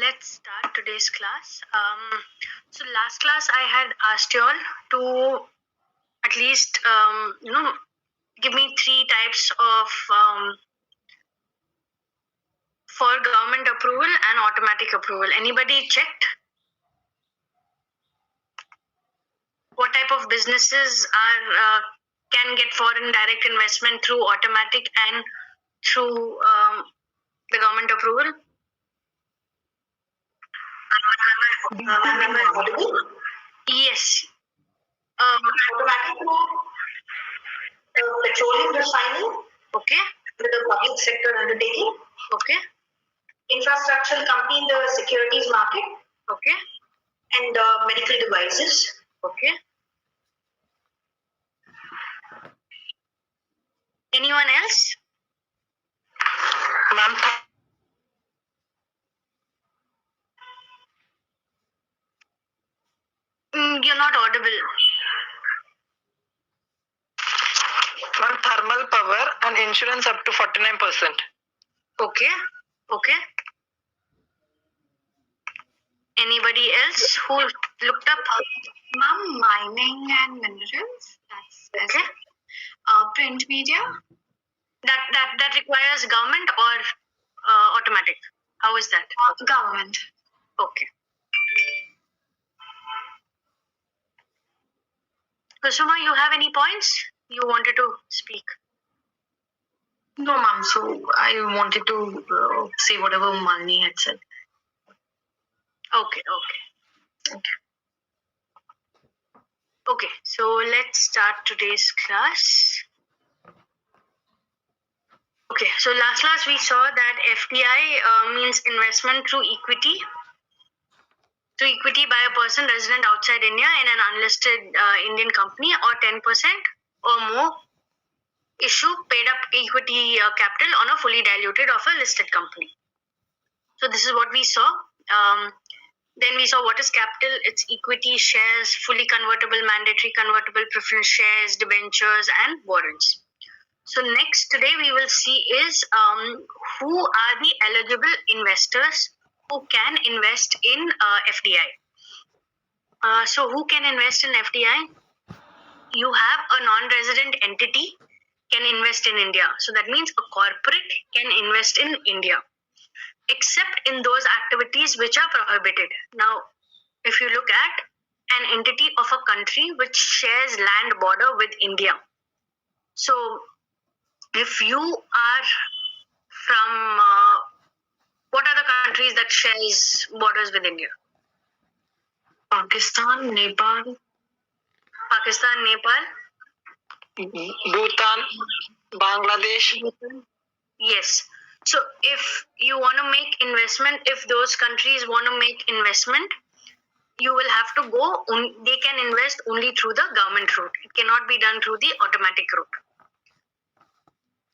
let's start today's class. So last class I had asked you all to at least give me three types of for government approval and automatic approval. Anybody checked? What type of businesses are can get foreign direct investment through automatic and through the government approval? Yes. Automatic petroleum refining Okay. with a public sector undertaking, Okay. infrastructure company in the securities market, Okay. and medical devices. Okay. Anyone else? Ma'am, You're not audible. thermal power and insurance up to 49%. Okay. Okay. Anybody else who looked up? Ma'am, mining and minerals. That's Okay. print media. That requires government or automatic? How is that? Government. Okay. Kusuma, you have any points you wanted to speak? No, ma'am. So I wanted to say whatever Malini had said. Okay. Okay, so let's start today's class. Okay, so last class we saw that FDI means investment through equity. Through equity by a person resident outside India in an unlisted Indian company or 10% or more issue paid up equity capital on a fully diluted of a listed company. So this is what we saw. Then we saw what is capital. It's equity, shares, fully convertible, mandatory convertible, preference shares, debentures, and warrants. So next today we will see is who are the eligible investors who can invest in FDI. So who can invest in FDI? You have a non-resident entity can invest in India. So that means a corporate can invest in India, except in those activities which are prohibited. Now, if you look at an entity of a country which shares land border with India. So if you are from, what are the countries that shares borders with India? Pakistan, Nepal. Pakistan, Nepal. Bhutan, Bangladesh. Yes. So if you want to make investment, if those countries want to make investment, you will have to go, they can invest only through the government route. It cannot be done through the automatic route.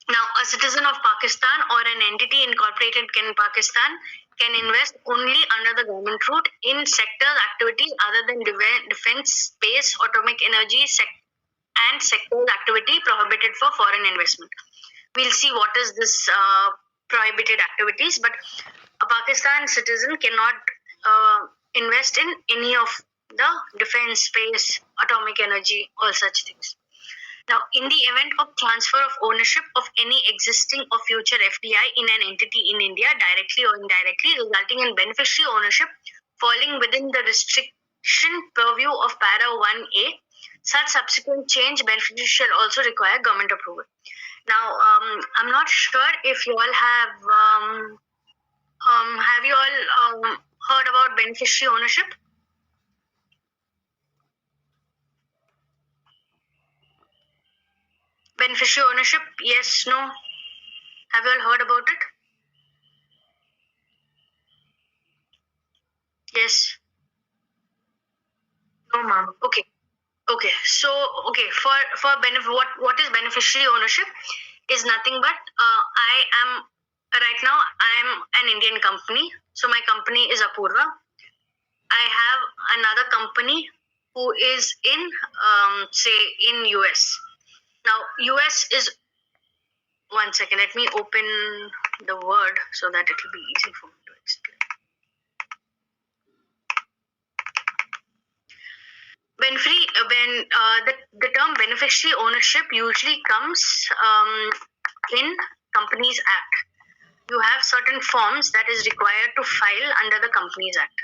Now, a citizen of Pakistan or an entity incorporated in Pakistan can invest only under the government route in sectors, activities other than defense, space, atomic energy, and sectors activity prohibited for foreign investment. We'll see what is this prohibited activities, but a Pakistan citizen cannot invest in any of the defense, space, atomic energy, all such things. Now, in the event of transfer of ownership of any existing or future FDI in an entity in India, directly or indirectly, resulting in beneficiary ownership falling within the restriction purview of Para 1A, such subsequent change beneficiary shall also require government approval. Now, I'm not sure if you all have you all heard about beneficiary ownership? Beneficiary ownership, yes, no? Have you all heard about it? Yes. No, ma'am. Okay. So what is beneficiary ownership is nothing but I am an Indian company. So my company is Apurva. I have another company who is in say in US. Now US is, one second, let me open the word so that it will be easy for me to explain. and the term beneficiary ownership usually comes in Companies Act. You have certain forms that is required to file under the Companies Act.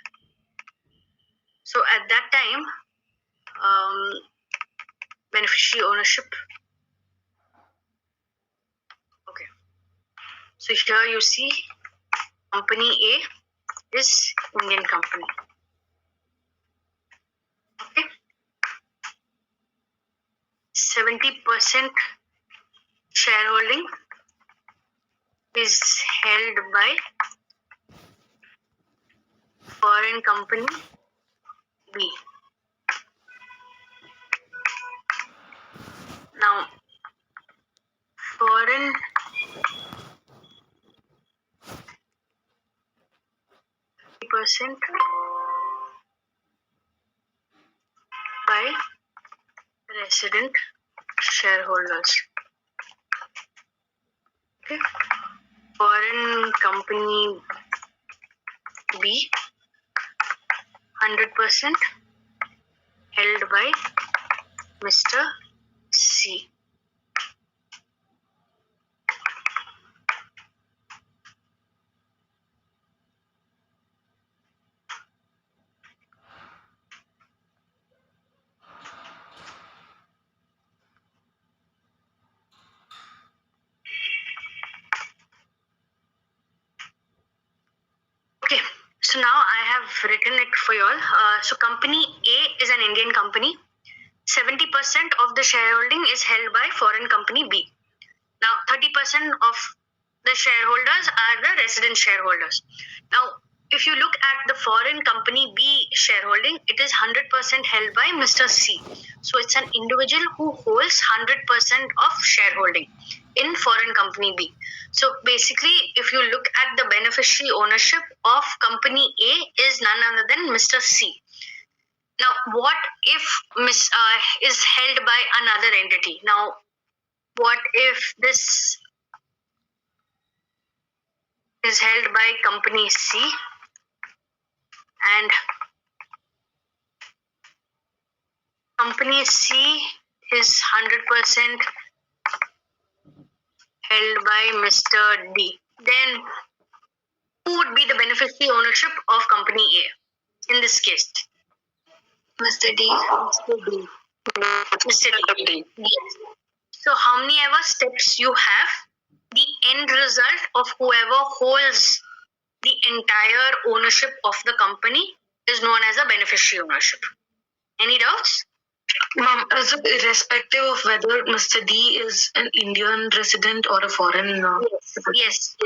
So at that time, beneficiary ownership. Okay. So here you see Company A is Indian company. Okay. 70% shareholding is held by foreign company B. Now, foreign percent by resident shareholders. Okay. Foreign company B, 100% held by Mr. C. Okay, so now I have written it for you all. So company A is an Indian company. 70% of the shareholding is held by foreign company B. Now, 30% of the shareholders are the resident shareholders. Now, if you look at the foreign company B shareholding, it is 100% held by Mr. C. So it's an individual who holds 100% of shareholding in foreign company B. So basically, if you look at the beneficiary ownership of company A is none other than Mr. C. Now, what if is held by another entity? Now, what if this is held by company C and company C is 100% held by Mr. D? Then who would be the beneficiary ownership of company A in this case? Mr. D. Mr. D. Mr. D. Yes. So how many ever steps you have, the end result of whoever holds the entire ownership of the company is known as a beneficiary ownership. Any doubts? Ma'am, so irrespective of whether Mr. D is an Indian resident or a foreign. Yes.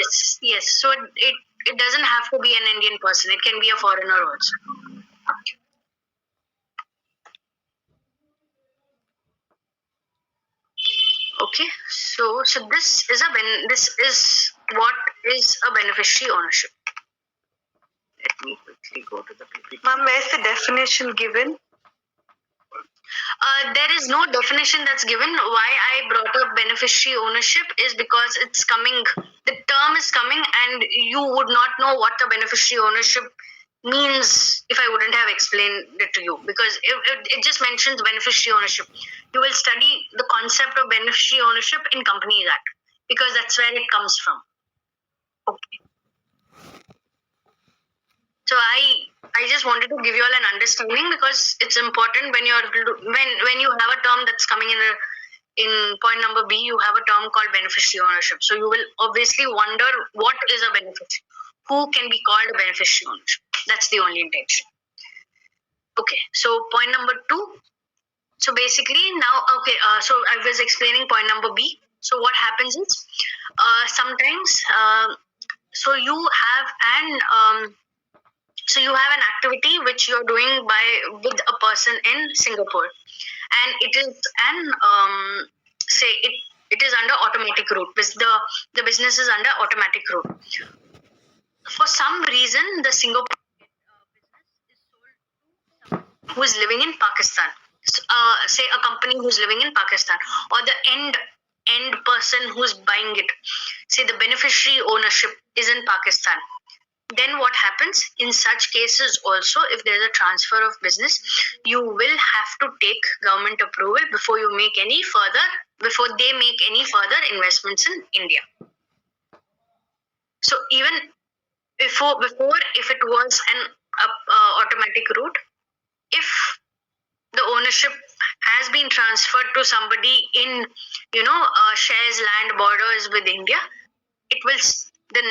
So it doesn't have to be an Indian person. It can be a foreigner also. Okay. So this is what is a beneficiary ownership. Let me quickly go to the PPT. Ma'am, where's the definition given? There is no definition that's given. Why I brought up beneficiary ownership is because it's coming, the term is coming, and you would not know what the beneficiary ownership means if I wouldn't have explained it to you, because it just mentions beneficiary ownership. You will study the concept of beneficiary ownership in Companies Act because that's where it comes from. Okay. So I just wanted to give you all an understanding because it's important when you have a term that's coming in point number B, you have a term called beneficiary ownership. So you will obviously wonder what is a beneficiary, who can be called a beneficiary ownership. That's the only intention. Okay, so point number 2. So basically now, so I was explaining point number B. So what happens is sometimes so you have an activity which you're doing with a person in Singapore, and it is it is under automatic route. The business is under automatic route. For some reason, the Singapore who is living in Pakistan, say a company who's living in Pakistan, or the end person who's buying it, say the beneficiary ownership is in Pakistan. then what happens in such cases also, if there's a transfer of business, you will have to take government approval before they make any further investments in India. So even before if it was an automatic route, if the ownership has been transferred to somebody in shares land borders with India, it will then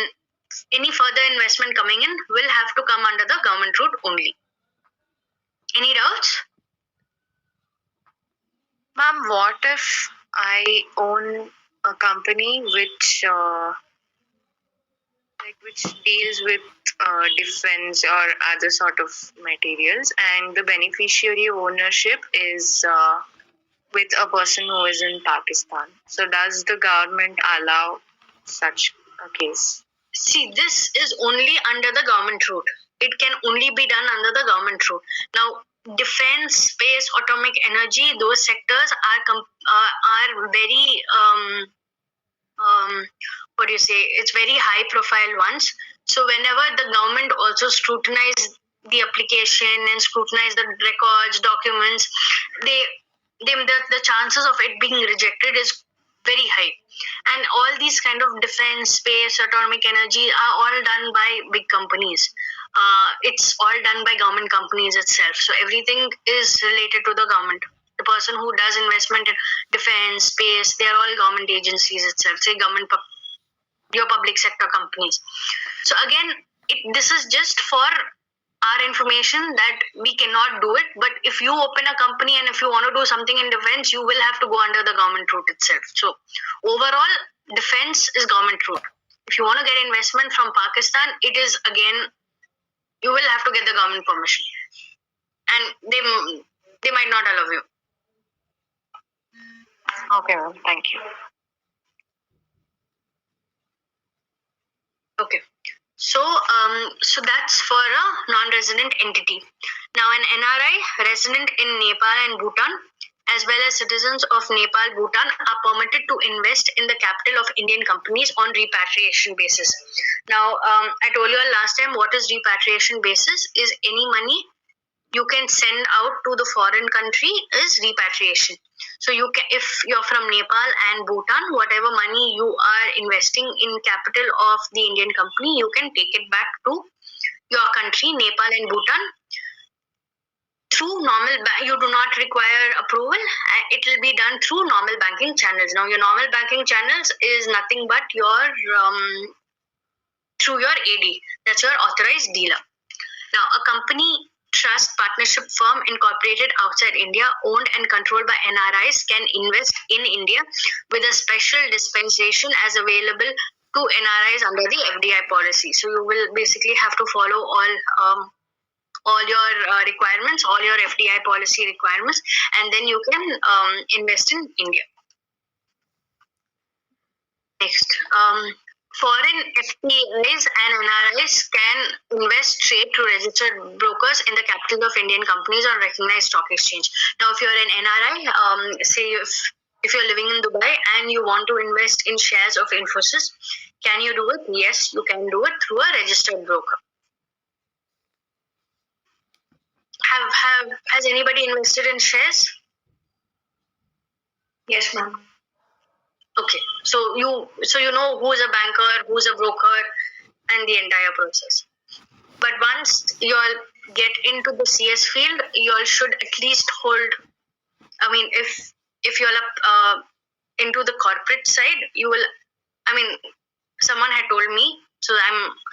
any further investment coming in will have to come under the government route only. Any doubts? Ma'am, what if I own a company which deals with defense or other sort of materials, and the beneficiary ownership is with a person who is in Pakistan? So does the government allow such a case? See, this is only under the government route. It can only be done under the government route. Now, defense, space, atomic energy, those sectors are very what do you say? It's very high profile ones. So whenever the government also scrutinize the application and scrutinize the records, documents, the chances of it being rejected is very high. And all these kind of defense, space, atomic energy are all done by big companies. It's all done by government companies itself. So everything is related to the government. The person who does investment in defense, space, they are all government agencies itself. Say your public sector companies. So again, this is just for our information that we cannot do it. But if you open a company and if you want to do something in defense, you will have to go under the government route itself. So overall, defense is government route. If you want to get investment from Pakistan, it is again, you will have to get the government permission, and they might not allow you. Okay, ma'am. Thank you. Okay. So that's for a non-resident entity. Now, an NRI resident in Nepal and Bhutan, as well as citizens of Nepal, Bhutan, are permitted to invest in the capital of Indian companies on repatriation basis. Now, I told you last time what is repatriation basis is any money you can send out to the foreign country is repatriation. So you can, if you're from Nepal and Bhutan, whatever money you are investing in capital of the Indian company, you can take it back to your country, Nepal and Bhutan, through normal you do not require approval. It will be done through normal banking channels. Now, your normal banking channels is nothing but your through your AD, that's your authorized dealer. Now, a company, trust, partnership firm incorporated outside India, owned and controlled by NRIs, can invest in India with a special dispensation as available to NRIs under the FDI policy. So you will basically have to follow all your requirements, all your FDI policy requirements, and then you can invest in India. Next, foreign FPIs and NRIs can invest straight to registered brokers in the capital of Indian companies on recognized stock exchange. Now, if you're an NRI, say if you're living in Dubai and you want to invest in shares of Infosys, can you do it? Yes, you can do it through a registered broker. Has anybody invested in shares? Yes, ma'am. Okay, so you know who's a banker, who's a broker, and the entire process. But once you all get into the CS field, you all should at least hold. I mean, if you're into the corporate side, you will. I mean, someone had told me, so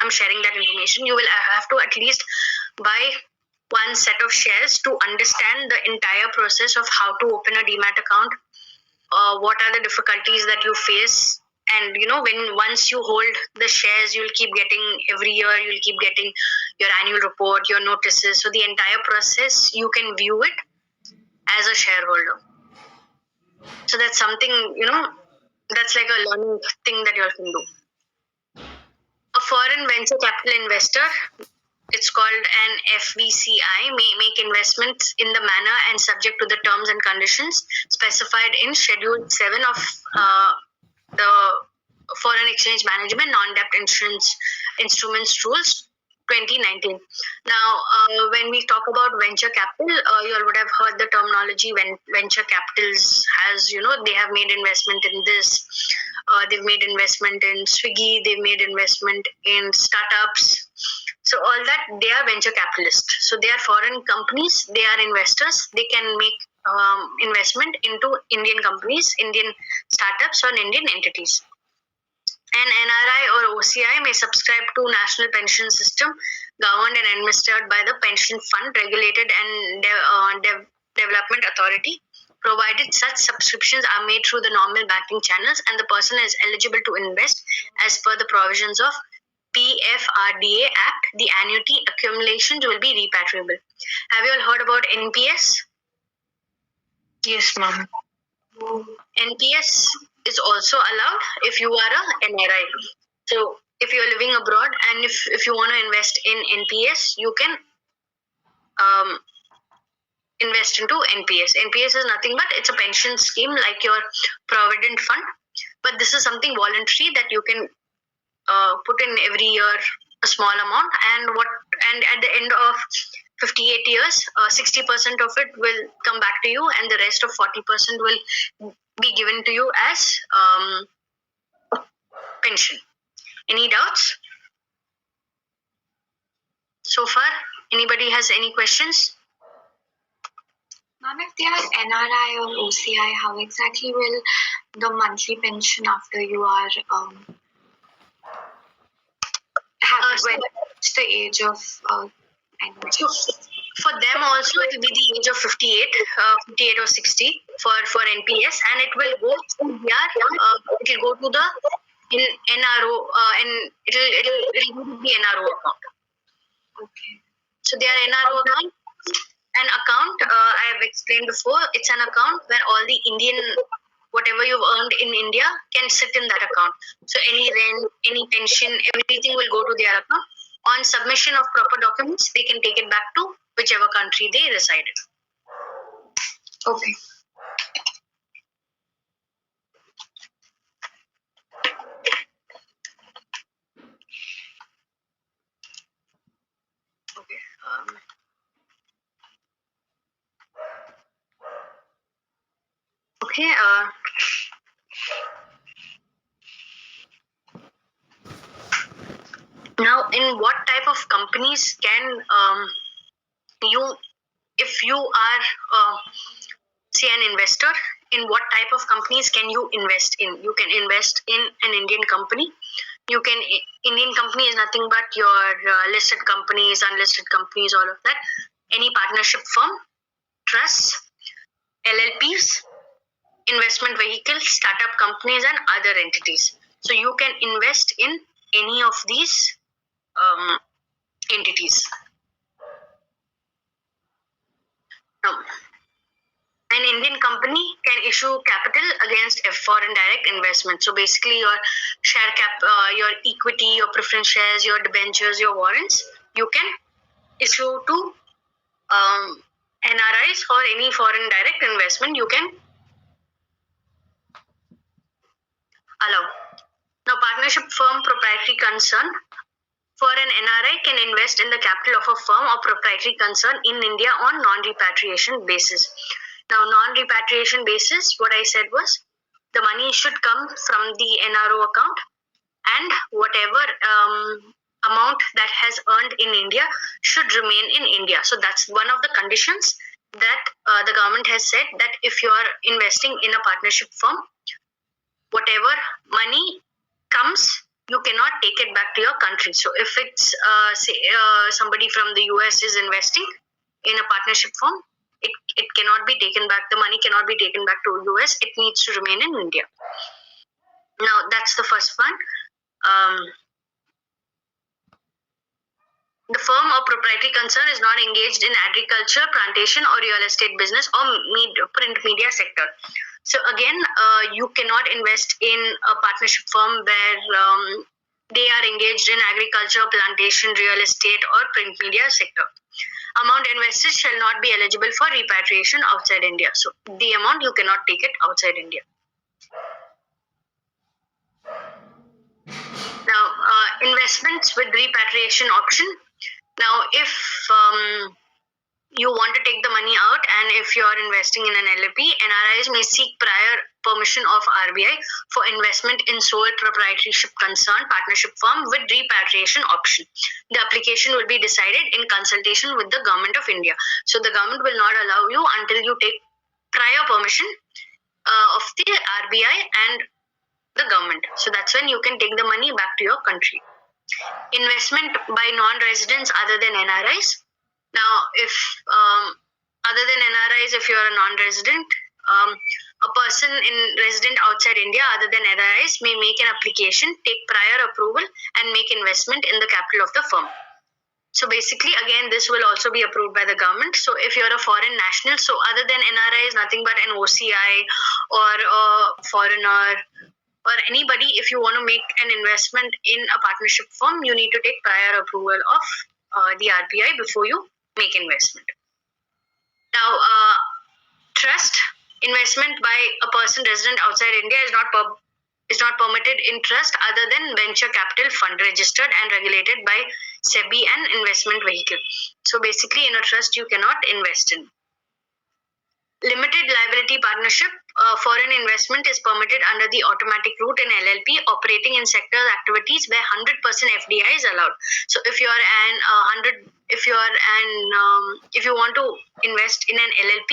I'm sharing that information. You will have to at least buy one set of shares to understand the entire process of how to open a demat account. What are the difficulties that you face, and once you hold the shares, you'll keep getting every year, you'll keep getting your annual report, your notices. So the entire process, you can view it as a shareholder. So that's something, that's like a learning thing that you all can do. A foreign venture capital investor, it's called an FVCI, may make investments in the manner and subject to the terms and conditions specified in Schedule 7 of the Foreign Exchange Management Non-Debt Instruments Rules 2019. Now, when we talk about venture capital, you all would have heard the terminology when venture capitals has, they have made investment in this, they've made investment in Swiggy, they've made investment in startups. So all that, they are venture capitalists. So they are foreign companies, they are investors, they can make investment into Indian companies, Indian startups, or Indian entities. An NRI or OCI may subscribe to national pension system governed and administered by the pension fund regulated and development authority, provided such subscriptions are made through the normal banking channels and the person is eligible to invest as per the provisions of PFRDA Act. The annuity accumulations will be repatriable. Have you all heard about NPS? Yes, ma'am. NPS is also allowed if you are a NRI. So if you're living abroad and if you want to invest in NPS, you can invest into NPS. NPS is nothing but it's a pension scheme like your provident fund, but this is something voluntary that you can put in every year a small amount, and at the end of 58 years, 60% of it will come back to you, and the rest of 40% will be given to you as pension. Any doubts so far? Anybody has any questions? Ma'am, if they are NRI or OCI, how exactly will the monthly pension after you are what's the age of So for them also it will be the age of 58, 58 or 60 for NPS, and it will go to it will go to the NRO and it'll go to the NRO account. Okay. So their NRO account, an account I have explained before. It's an account where all the Indian whatever you've earned in India can sit in that account. So any rent, any pension, everything will go to their account. On submission of proper documents, they can take it back to whichever country they resided. Okay. Okay. Okay. Now, in what type of companies can you, if you are, say, an investor, in what type of companies can you invest in? You can invest in an Indian company. Indian company is nothing but your listed companies, unlisted companies, all of that. Any partnership firm, trusts, LLPs, investment vehicles, startup companies, and other entities. So you can invest in any of these entities. Now, an Indian company can issue capital against a foreign direct investment. So basically, your share your equity, your preference shares, your debentures, your warrants, you can issue to NRIs or any foreign direct investment. You can allow. Now, partnership firm proprietary concern. For an NRI can invest in the capital of a firm or proprietary concern in India on non-repatriation basis. Now, non-repatriation basis, what I said was the money should come from the NRO account, and whatever amount that has earned in India should remain in India. So that's one of the conditions that the government has said, that if you are investing in a partnership firm, whatever money comes, you cannot take it back to your country. So if it's say somebody from the US is investing in a partnership firm, it cannot be taken back. The money cannot be taken back to US. It needs to remain in India. Now that's the first one. The firm or proprietary concern is not engaged in agriculture, plantation, or real estate business or print media sector. So again, you cannot invest in a partnership firm where they are engaged in agriculture, plantation, real estate, or print media sector. Amount invested shall not be eligible for repatriation outside India. So the amount you cannot take it outside India. Now, investments with repatriation option. Now, if you want to take the money out and if you're investing in an LLP, NRIs may seek prior permission of RBI for investment in sole proprietorship concern partnership firm with repatriation option. The application will be decided in consultation with the Government of India. So the government will not allow you until you take prior permission of the RBI and the government. So that's when you can take the money back to your country. Investment by non-residents other than NRIs. Now, if other than NRIs, if you're a non-resident, a person resident outside India other than NRIs may make an application, take prior approval, and make investment in the capital of the firm. So basically, again, this will also be approved by the government. So if you're a foreign national, so other than NRI is nothing but an OCI or a foreigner or anybody, if you want to make an investment in a partnership firm, you need to take prior approval of the RBI before you make investment. Now, trust investment by a person resident outside India is not permitted in trust other than venture capital fund registered and regulated by SEBI and investment vehicle. So basically, in a trust, you cannot invest in. Limited liability partnership, foreign investment is permitted under the automatic route in LLP operating in sectors activities where 100% FDI is allowed. So if you want to invest in an LLP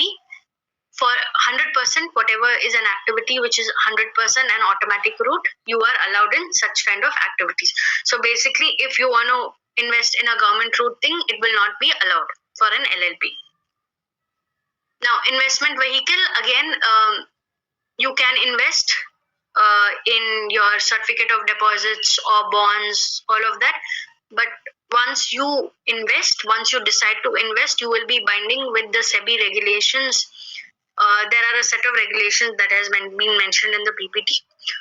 for 100%, whatever is an activity which is 100% an automatic route, you are allowed in such kind of activities. So basically, if you want to invest in a government route thing, it will not be allowed for an LLP. Now, investment vehicle, again, you can invest in your certificate of deposits or bonds, all of that. But once you decide to invest, you will be binding with the SEBI regulations. There are a set of regulations that has been mentioned in the PPT.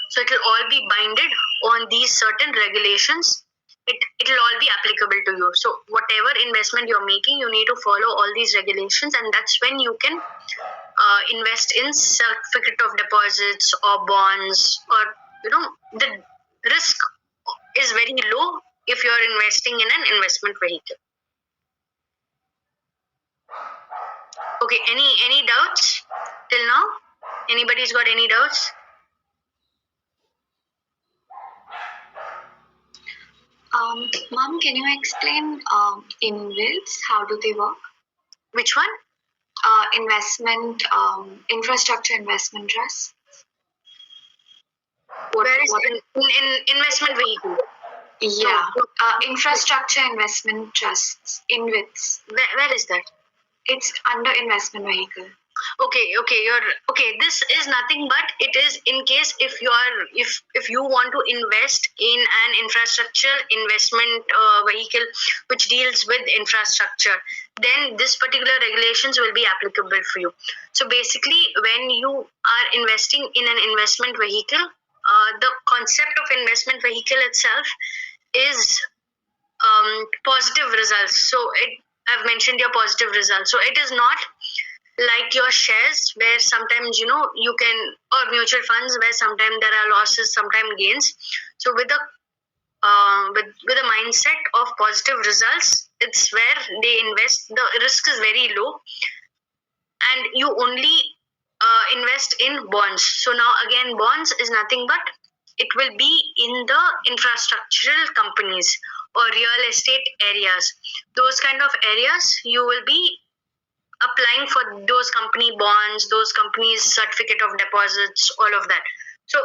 So it will all be binded on these certain regulations. It will all be applicable to you. So whatever investment you're making, you need to follow all these regulations, and that's when you can invest in certificate of deposits or bonds, or the risk is very low if you're investing in an investment vehicle. Okay, any doubts till now? Anybody's got any doubts? Mom, can you explain InvITs? How do they work? Which one? Investment, infrastructure investment trust. Where is in investment vehicle? Yeah, infrastructure investment trusts, InvITs. Where is that? It's under investment vehicle. Okay. This is nothing but it is in case if you want to invest in an infrastructure investment vehicle which deals with infrastructure, then this particular regulations will be applicable for you. So basically, when you are investing in an investment vehicle, the concept of investment vehicle itself is positive results. So I've mentioned your positive results. So it is not like your shares where sometimes you can, or mutual funds where sometimes there are losses, sometimes gains. So with a mindset of positive results, it's where they invest. The risk is very low, and you only invest in bonds. So now again, bonds is nothing but it will be in the infrastructural companies or real estate areas. Those kind of areas you will be applying for those company bonds, those companies certificate of deposits, all of that. So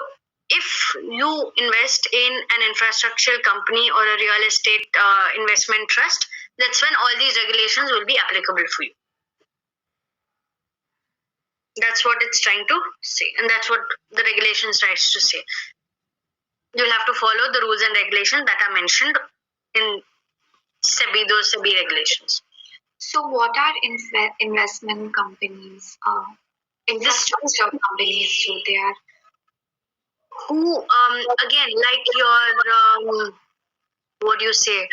if you invest in an infrastructure company or a real estate investment trust, that's when all these regulations will be applicable for you. That's what it's trying to say, and that's what the regulations tries to say. You'll have to follow the rules and regulations that are mentioned in those SEBI regulations. So what are investment companies? Infrastructure companies, so they are who again, like your what do you say,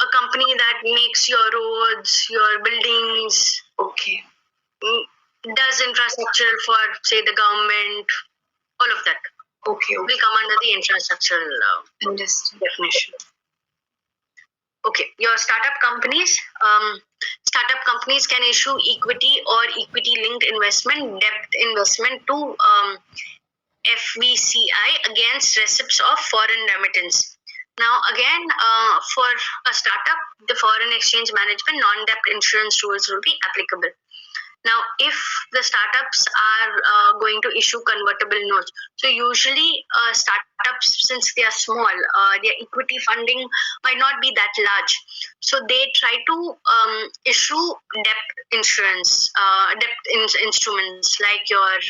a company that makes your roads, your buildings, okay, does infrastructure for say the government, all of that. Okay. Will come under the infrastructural definition. Okay, your startup companies. Startup companies can issue equity or equity-linked investment, debt investment to FVCI against receipts of foreign remittance. Now, again, for a startup, the foreign exchange management non-debt insurance rules will be applicable. Now, if the startups are going to issue convertible notes, so usually startups, since they are small, their equity funding might not be that large. So they try to issue debt insurance, instruments like your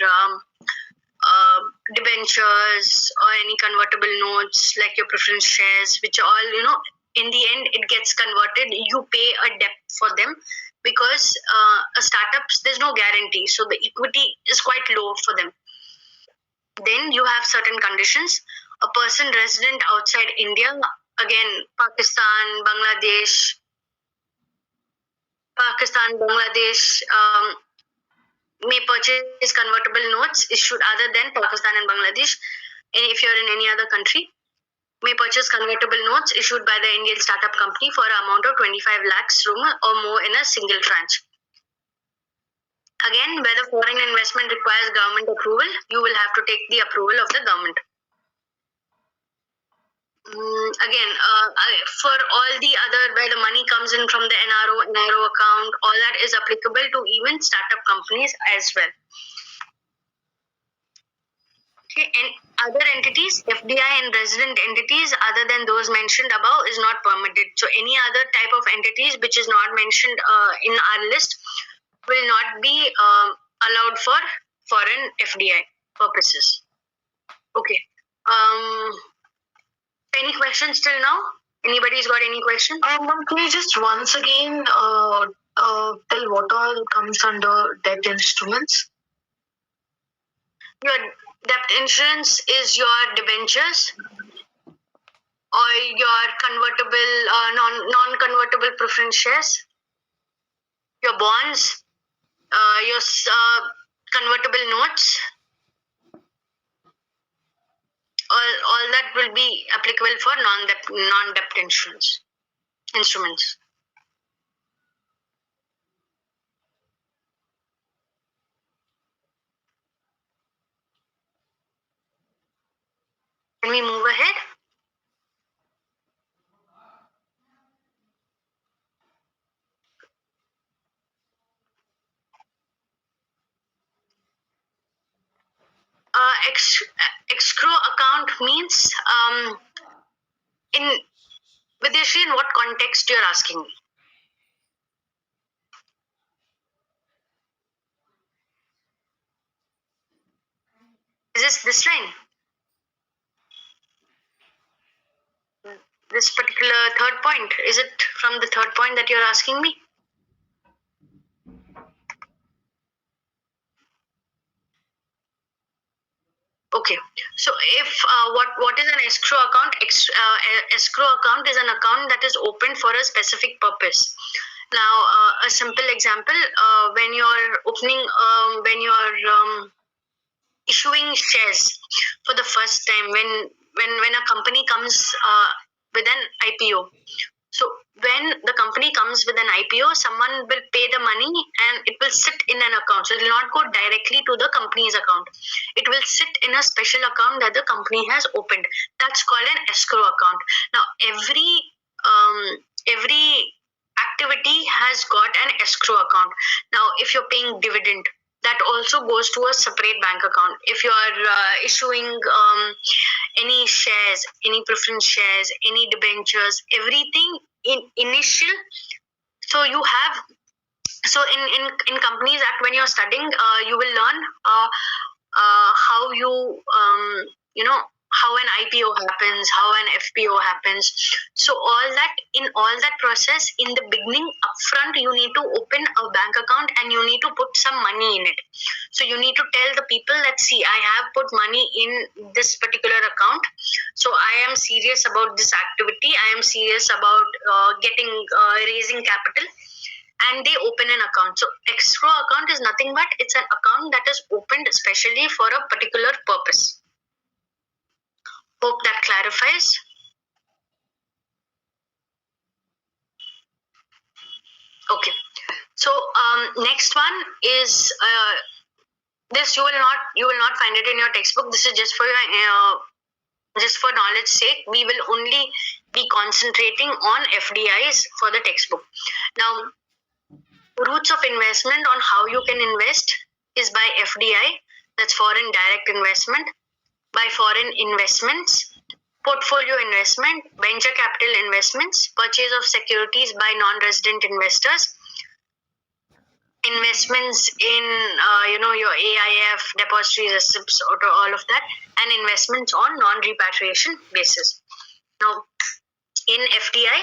debentures or any convertible notes like your preference shares, which are all, in the end it gets converted, you pay a debt for them, because a startups, there's no guarantee, so the equity is quite low for them. Then you have certain conditions. A person resident outside India, again Pakistan, Bangladesh, may purchase convertible notes issued other than Pakistan and Bangladesh. And if you're in any other country, may purchase convertible notes issued by the Indian startup company for an amount of 25 lakhs or more in a single tranche. Again, where the foreign investment requires government approval, you will have to take the approval of the government. Again, for all the other, where the money comes in from the NRO account, all that is applicable to even startup companies as well. Okay, and other entities, FDI and resident entities other than those mentioned above is not permitted. So any other type of entities which is not mentioned in our list will not be allowed for foreign FDI purposes. Okay. Any questions till now? Anybody's got any questions? Ma'am, can you just once again tell what all comes under debt instruments? Your debt insurance is your debentures or your convertible, non-convertible preference shares, your bonds, your convertible notes. All that will be applicable for non-debt insurance instruments. Can we move ahead? Escrow account means in Vidyashi, in what context you're asking me? Is this line? This particular third point? Is it from the third point that you're asking me? Okay, so if what is an escrow account? Escrow account is an account that is opened for a specific purpose. Now, a simple example: when you're opening, when you're issuing shares for the first time, when a company comes with an IPO. So when the company comes with an IPO, someone will pay the money and it will sit in an account. So it will not go directly to the company's account. It will sit in a special account that the company has opened. That's called an escrow account. Now every activity has got an escrow account. Now if you're paying dividend, that also goes to a separate bank account. If you are issuing any shares, any preference shares, any debentures, everything in initial. So you have, so in Companies Act, when you're studying, you will learn how you know how an IPO happens, how an FPO happens. So in all that process, in the beginning, upfront, you need to open a bank account and you need to put some money in it. So you need to tell the people that, see, I have put money in this particular account. So I am serious about this activity. I am serious about raising capital. And they open an account. So escrow account is nothing but it's an account that is opened especially for a particular purpose. Hope that clarifies. Okay. So next one is this you will not find it in your textbook. This is just for your just for knowledge sake. We will only be concentrating on FDIs for the textbook. Now, routes of investment on how you can invest is by FDI, that's foreign direct investment, by foreign investments, portfolio investment, venture capital investments, purchase of securities by non-resident investors, investments in your AIF, depository receipts, or all of that, and investments on non-repatriation basis. Now, in FDI,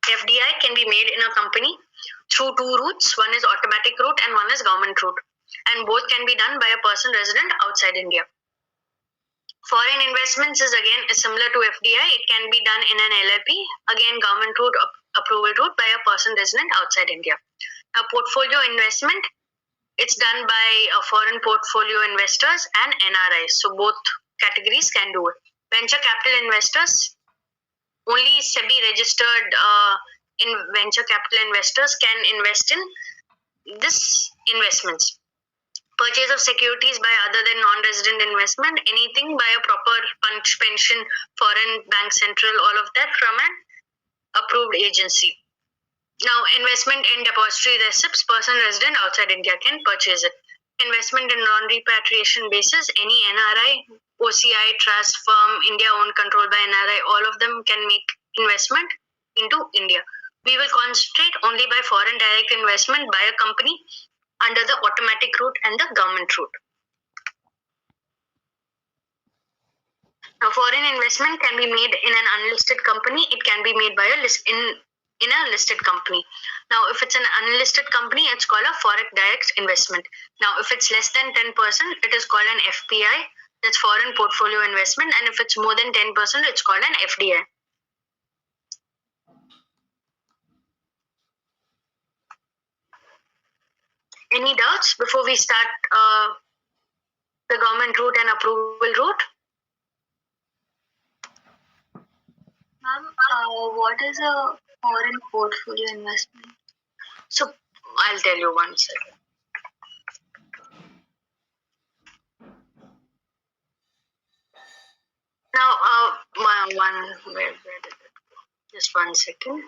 FDI can be made in a company through two routes. One is automatic route and one is government route. And both can be done by a person resident outside India. Foreign investments is again similar to FDI. It can be done in an LLP, again government route approval route by a person resident outside India. Now, portfolio investment, it's done by foreign portfolio investors and NRIs. So both categories can do it. Venture capital investors, only SEBI registered in venture capital investors can invest in this investments. Purchase of securities by other than non-resident investment, anything by a proper pension, foreign bank central, all of that from an approved agency. Now, investment in depository receipts, person resident outside India can purchase it. Investment in non-repatriation basis, any NRI, OCI, trust, firm, India owned, controlled by NRI, all of them can make investment into India. We will concentrate only by foreign direct investment by a company under the automatic route and the government route. Now, foreign investment can be made in an unlisted company. It can be made by in a listed company. Now, if it's an unlisted company, it's called a foreign direct investment. Now, if it's less than 10%, it is called an FPI, that's foreign portfolio investment, and if it's more than 10%, it's called an FDI. Any doubts before we start the government route and approval route? What is a foreign portfolio investment? So I'll tell you one second. Now, where did it go? Just one second.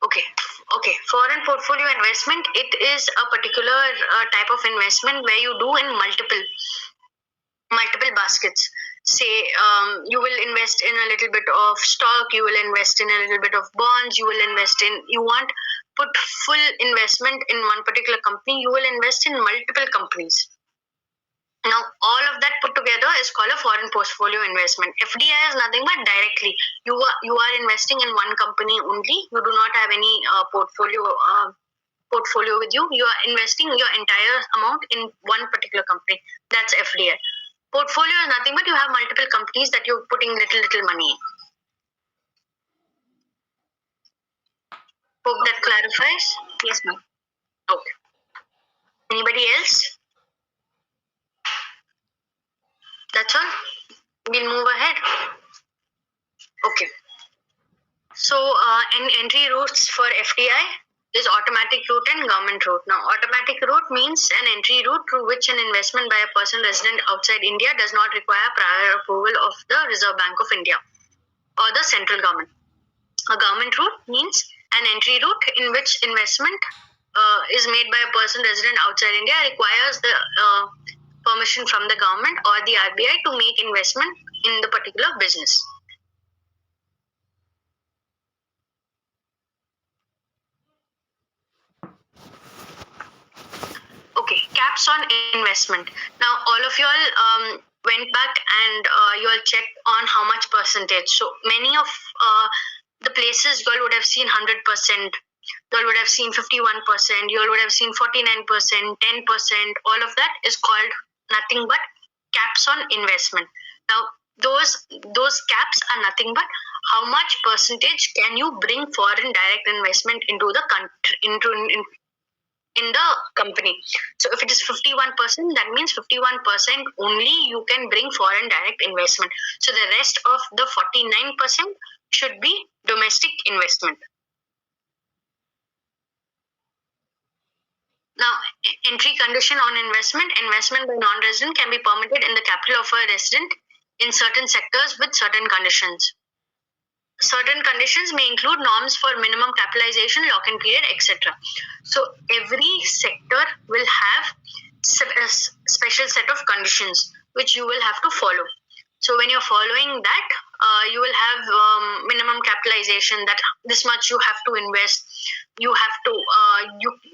Okay. Foreign portfolio investment, it is a particular type of investment where you do in multiple baskets. Say you will invest in a little bit of stock, you will invest in a little bit of bonds, you want put full investment in one particular company, you will invest in multiple companies. Now, all of that put together is called a foreign portfolio investment. FDI is nothing but directly. You are investing in one company only. You do not have any portfolio with you. You are investing your entire amount in one particular company. That's FDI. Portfolio is nothing but you have multiple companies that you're putting little money in. Hope that clarifies. Yes, ma'am. Okay. Anybody else? That's all. We'll move ahead. Okay. So, entry routes for FDI is automatic route and government route. Now, automatic route means an entry route through which an investment by a person resident outside India does not require prior approval of the Reserve Bank of India or the central government. A government route means an entry route in which investment is made by a person resident outside India, requires the permission from the government or the RBI to make investment in the particular business. Okay, caps on investment. Now, all of you all went back and you all checked on how much percentage. So many of the places you all would have seen 100%, you all would have seen 51%, you all would have seen 49%, 10%. All of that is called nothing but caps on investment. Now, those caps are nothing but how much percentage can you bring foreign direct investment into the country, in the company. So if it is 51%, that means 51% only you can bring foreign direct investment. So the rest of the 49% should be domestic investment. Now, entry condition on investment. Investment by non-resident can be permitted in the capital of a resident in certain sectors with certain conditions. Certain conditions may include norms for minimum capitalization, lock-in period, etc. So every sector will have a special set of conditions which you will have to follow. So when you're following that, you will have minimum capitalization, that this much you have to invest. You have to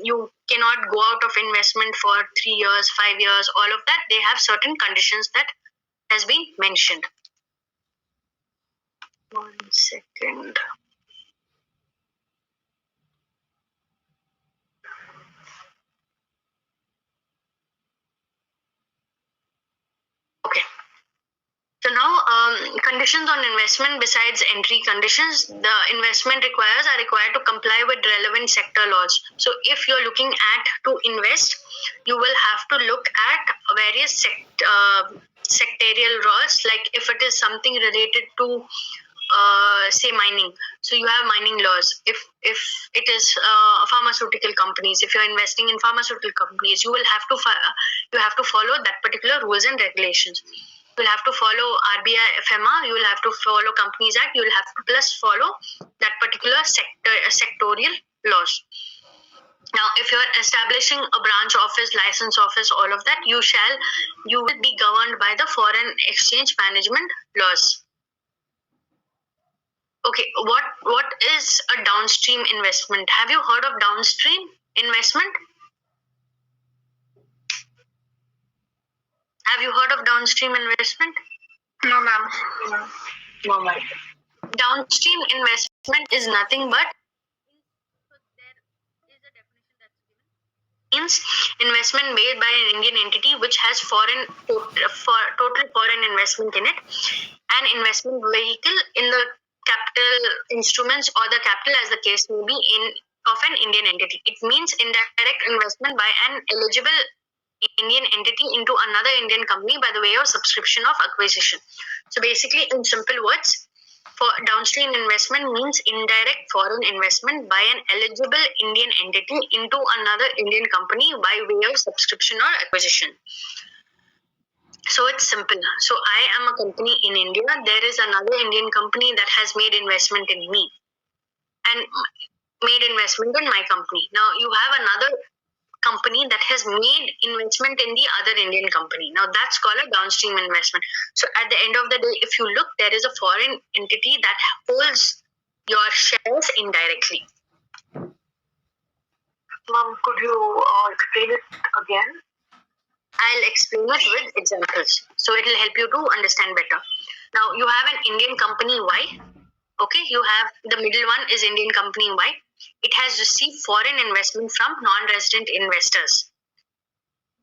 you cannot go out of investment for 3 years, 5 years, all of that. They have certain conditions that has been mentioned. 1 second. Okay. So now, conditions on investment besides entry conditions, the investment are required to comply with relevant sector laws. So if you're looking at to invest, you will have to look at various sectorial laws, like if it is something related to say mining, so you have mining laws. If it is pharmaceutical companies, if you're investing in pharmaceutical companies, you will have to follow that particular rules and regulations. You will have to follow RBI FMA, you will have to follow Companies Act, you will have to plus follow that particular sectorial laws. Now, if you're establishing a branch office, license office, all of that, you will be governed by the foreign exchange management laws. Okay, what is a downstream investment? Have you heard of downstream investment? Have you heard of downstream investment? No, ma'am. No, ma'am. Downstream investment is nothing but means investment made by an Indian entity which has total foreign investment in it, an investment vehicle in the capital instruments or the capital, as the case may be, of an Indian entity. It means indirect investment by an eligible Indian entity into another Indian company by the way of subscription of acquisition. So basically, in simple words, for downstream investment means indirect foreign investment by an eligible Indian entity into another Indian company by way of subscription or acquisition. So it's simple. So I am a company in India. There is another Indian company that has made investment in me and made investment in my company. Now you have another company that has made investment in the other Indian company. Now that's called a downstream investment. So at the end of the day, if you look, there is a foreign entity that holds your shares indirectly. Ma'am, could you explain it again? I'll explain it with examples. So it will help you to understand better. Now you have an Indian company Y. Okay, you have the middle one is Indian company Y. It has received foreign investment from non-resident investors.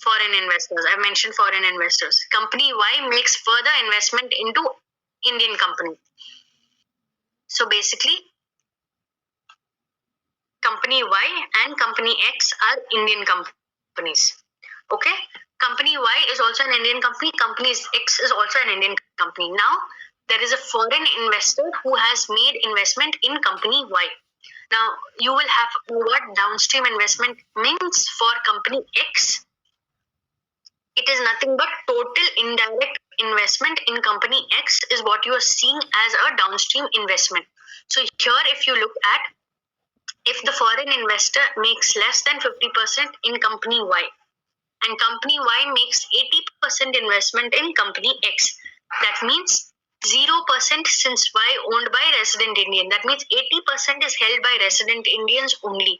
Foreign investors. I mentioned foreign investors. Company Y makes further investment into Indian company. So basically, company Y and company X are Indian companies. Okay? Company Y is also an Indian company. Company X is also an Indian company. Now, there is a foreign investor who has made investment in company Y. Now, you will have what downstream investment means for company X. It is nothing but total indirect investment in company X is what you are seeing as a downstream investment. So here, if you look at, if the foreign investor makes less than 50% in company Y and company Y makes 80% investment in company X, that means 0% since Y owned by resident Indian. That means 80% is held by resident Indians only.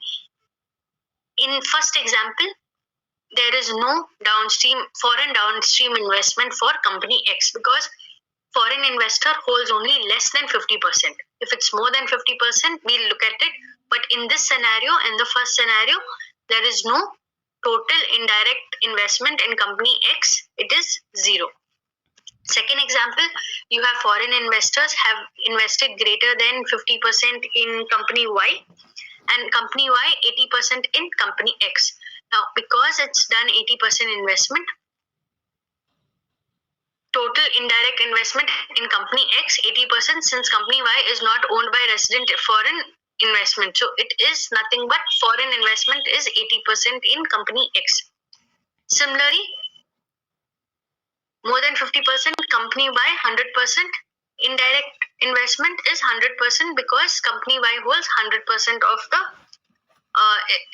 In first example, there is no foreign downstream investment for company X because foreign investor holds only less than 50%. If it's more than 50%, we'll look at it. But in this scenario, in the first scenario, there is no total indirect investment in company X. It is 0. Second example, you have foreign investors have invested greater than 50% in company Y and company Y 80% in company X. Now, because it's done 80% investment, total indirect investment in company X 80%, since company Y is not owned by resident foreign investment. So it is nothing but foreign investment is 80% in company X. Similarly, more than 50% company Y 100%, indirect investment is 100% because company Y holds 100% of the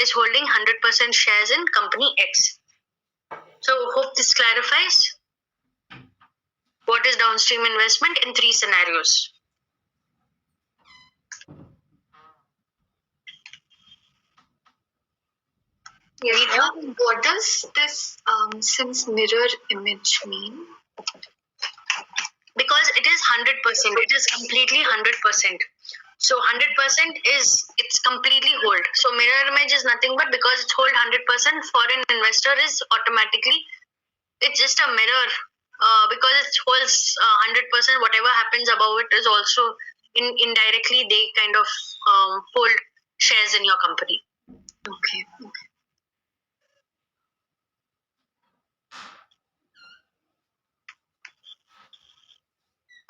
is holding 100% shares in company X. So hope this clarifies what is downstream investment in 3 scenarios. Yes, what does this since mirror image mean? Because it is 100%, it is completely 100%. So 100% is it's completely hold. So mirror image is nothing but because it's hold 100%, foreign investor is automatically it's just a mirror because it holds 100%. Whatever happens above it is also indirectly they kind of hold shares in your company. Okay.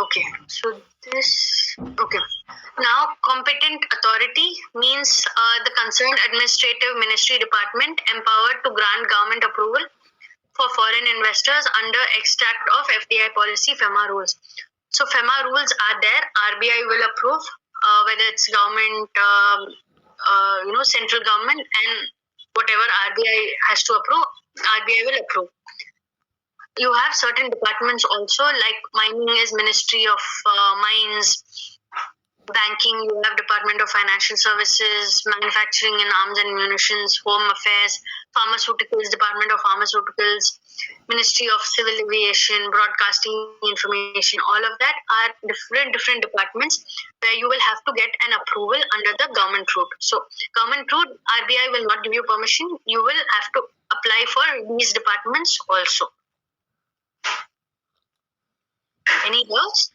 Okay, so this, okay. Now, competent authority means the concerned administrative ministry department empowered to grant government approval for foreign investors under extract of FDI policy FEMA rules. So FEMA rules are there. RBI will approve whether it's government, central government, and whatever RBI has to approve, RBI will approve. You have certain departments also, like mining is Ministry of Mines, banking, you have Department of Financial Services, manufacturing and arms and munitions, home affairs, pharmaceuticals, Department of Pharmaceuticals, Ministry of Civil Aviation, broadcasting information. All of that are different departments where you will have to get an approval under the government route. So government route, RBI will not give you permission. You will have to apply for these departments also. Any doubts?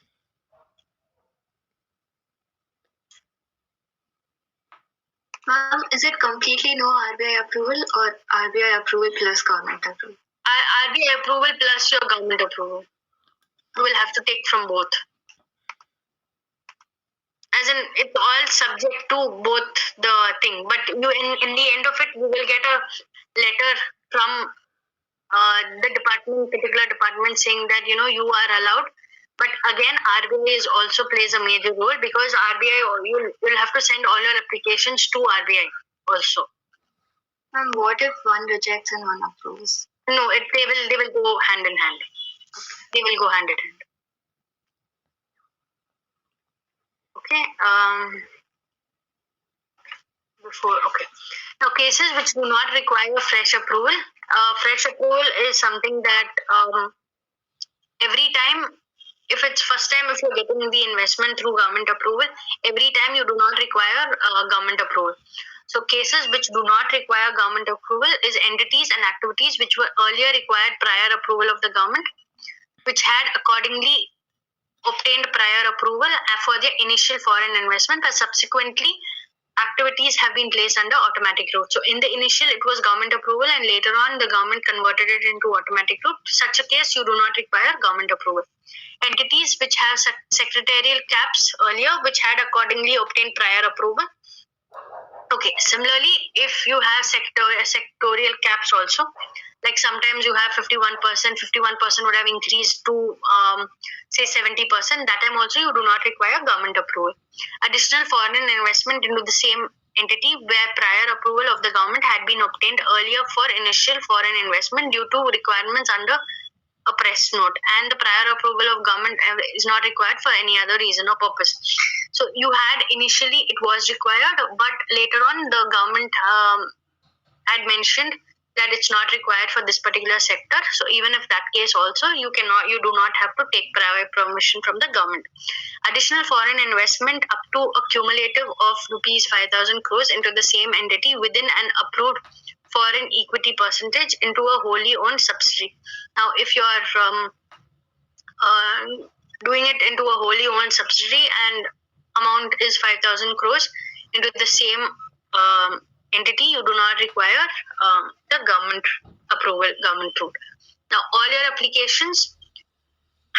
Ma'am, is it completely no RBI approval or RBI approval plus government approval? RBI approval plus your government approval. You will have to take from both. As in, it's all subject to both the thing. But you, in the end of it, you will get a letter from the department, particular department, saying that you are allowed. But again, RBI is also plays a major role because RBI you'll have to send all your applications to RBI also. And what if one rejects and one approves? No, they will go hand in hand. They will go hand in hand. Okay. Okay. Now, cases which do not require fresh approval. Fresh approval is something that every time, if it's first time, if you're getting the investment through government approval, every time you do not require government approval. So cases which do not require government approval is entities and activities which were earlier required prior approval of the government, which had accordingly obtained prior approval for their initial foreign investment, but subsequently activities have been placed under automatic route. So in the initial it was government approval and later on the government converted it into automatic route. Such a case you do not require government approval. Entities which have secretarial caps earlier which had accordingly obtained prior approval. Okay, similarly, if you have sectorial caps also, like sometimes you have 51%, 51% would have increased to say 70%, that time also you do not require government approval. Additional foreign investment into the same entity where prior approval of the government had been obtained earlier for initial foreign investment due to requirements under a press note, and the prior approval of government is not required for any other reason or purpose. So you had initially it was required, but later on the government had mentioned that it's not required for this particular sector. So even if that case also, you do not have to take prior permission from the government. Additional foreign investment up to a cumulative of rupees 5,000 crores into the same entity within an approved foreign equity percentage into a wholly owned subsidiary. Now, if you are doing it into a wholly owned subsidiary and amount is 5,000 crores into the same entity, you do not require the government approval, government route. Now, all your applications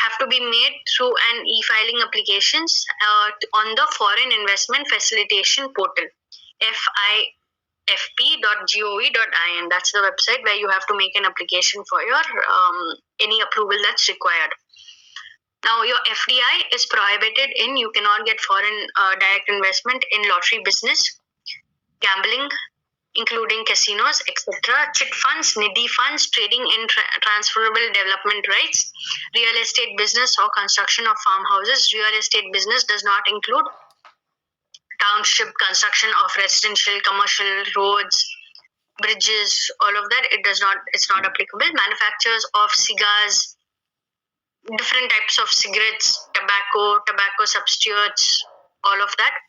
have to be made through an e-filing applications on the Foreign Investment Facilitation Portal, fifp.gov.in. That's the website where you have to make an application for your any approval that's required. Now, your FDI is prohibited in, you cannot get foreign direct investment in lottery business, gambling, including casinos, etc., chit funds, nidhi funds, trading in transferable development rights, real estate business or construction of farmhouses. Real estate business does not include township construction of residential, commercial, roads, bridges, all of that. It's not applicable. Manufacturers of cigars, different types of cigarettes, tobacco substitutes, all of that.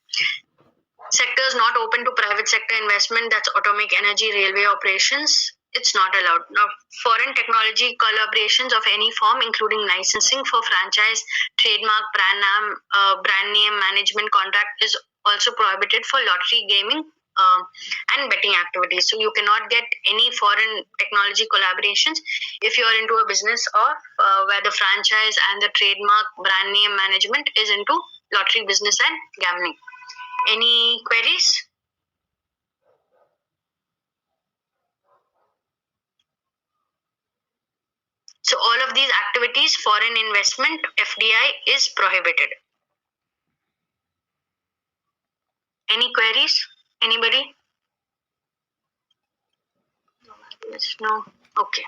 Sectors not open to private sector investment, that's atomic energy, railway operations, it's not allowed. Now, foreign technology collaborations of any form, including licensing for franchise, trademark, brand name, management contract, is also prohibited for lottery, gaming, and betting activities. So you cannot get any foreign technology collaborations if you are into a business of where the franchise and the trademark, brand name management is into lottery business and gambling. Any queries? So all of these activities, foreign investment, FDI is prohibited. Any queries? Anybody? No? Okay.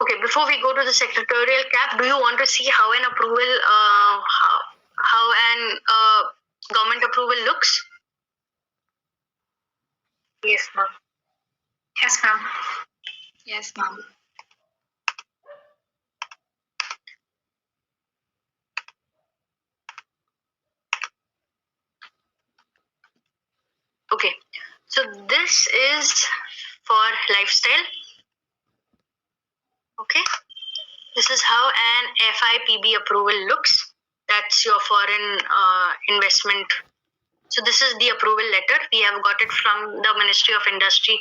Okay, before we go to the secretarial cap, do you want to see how an approval, how an government approval looks? Yes, ma'am. Yes, ma'am. Yes, ma'am. Okay, so this is for lifestyle. Okay, this is how an FIPB approval looks. That's your foreign investment. So this is the approval letter. We have got it from the Ministry of Industrial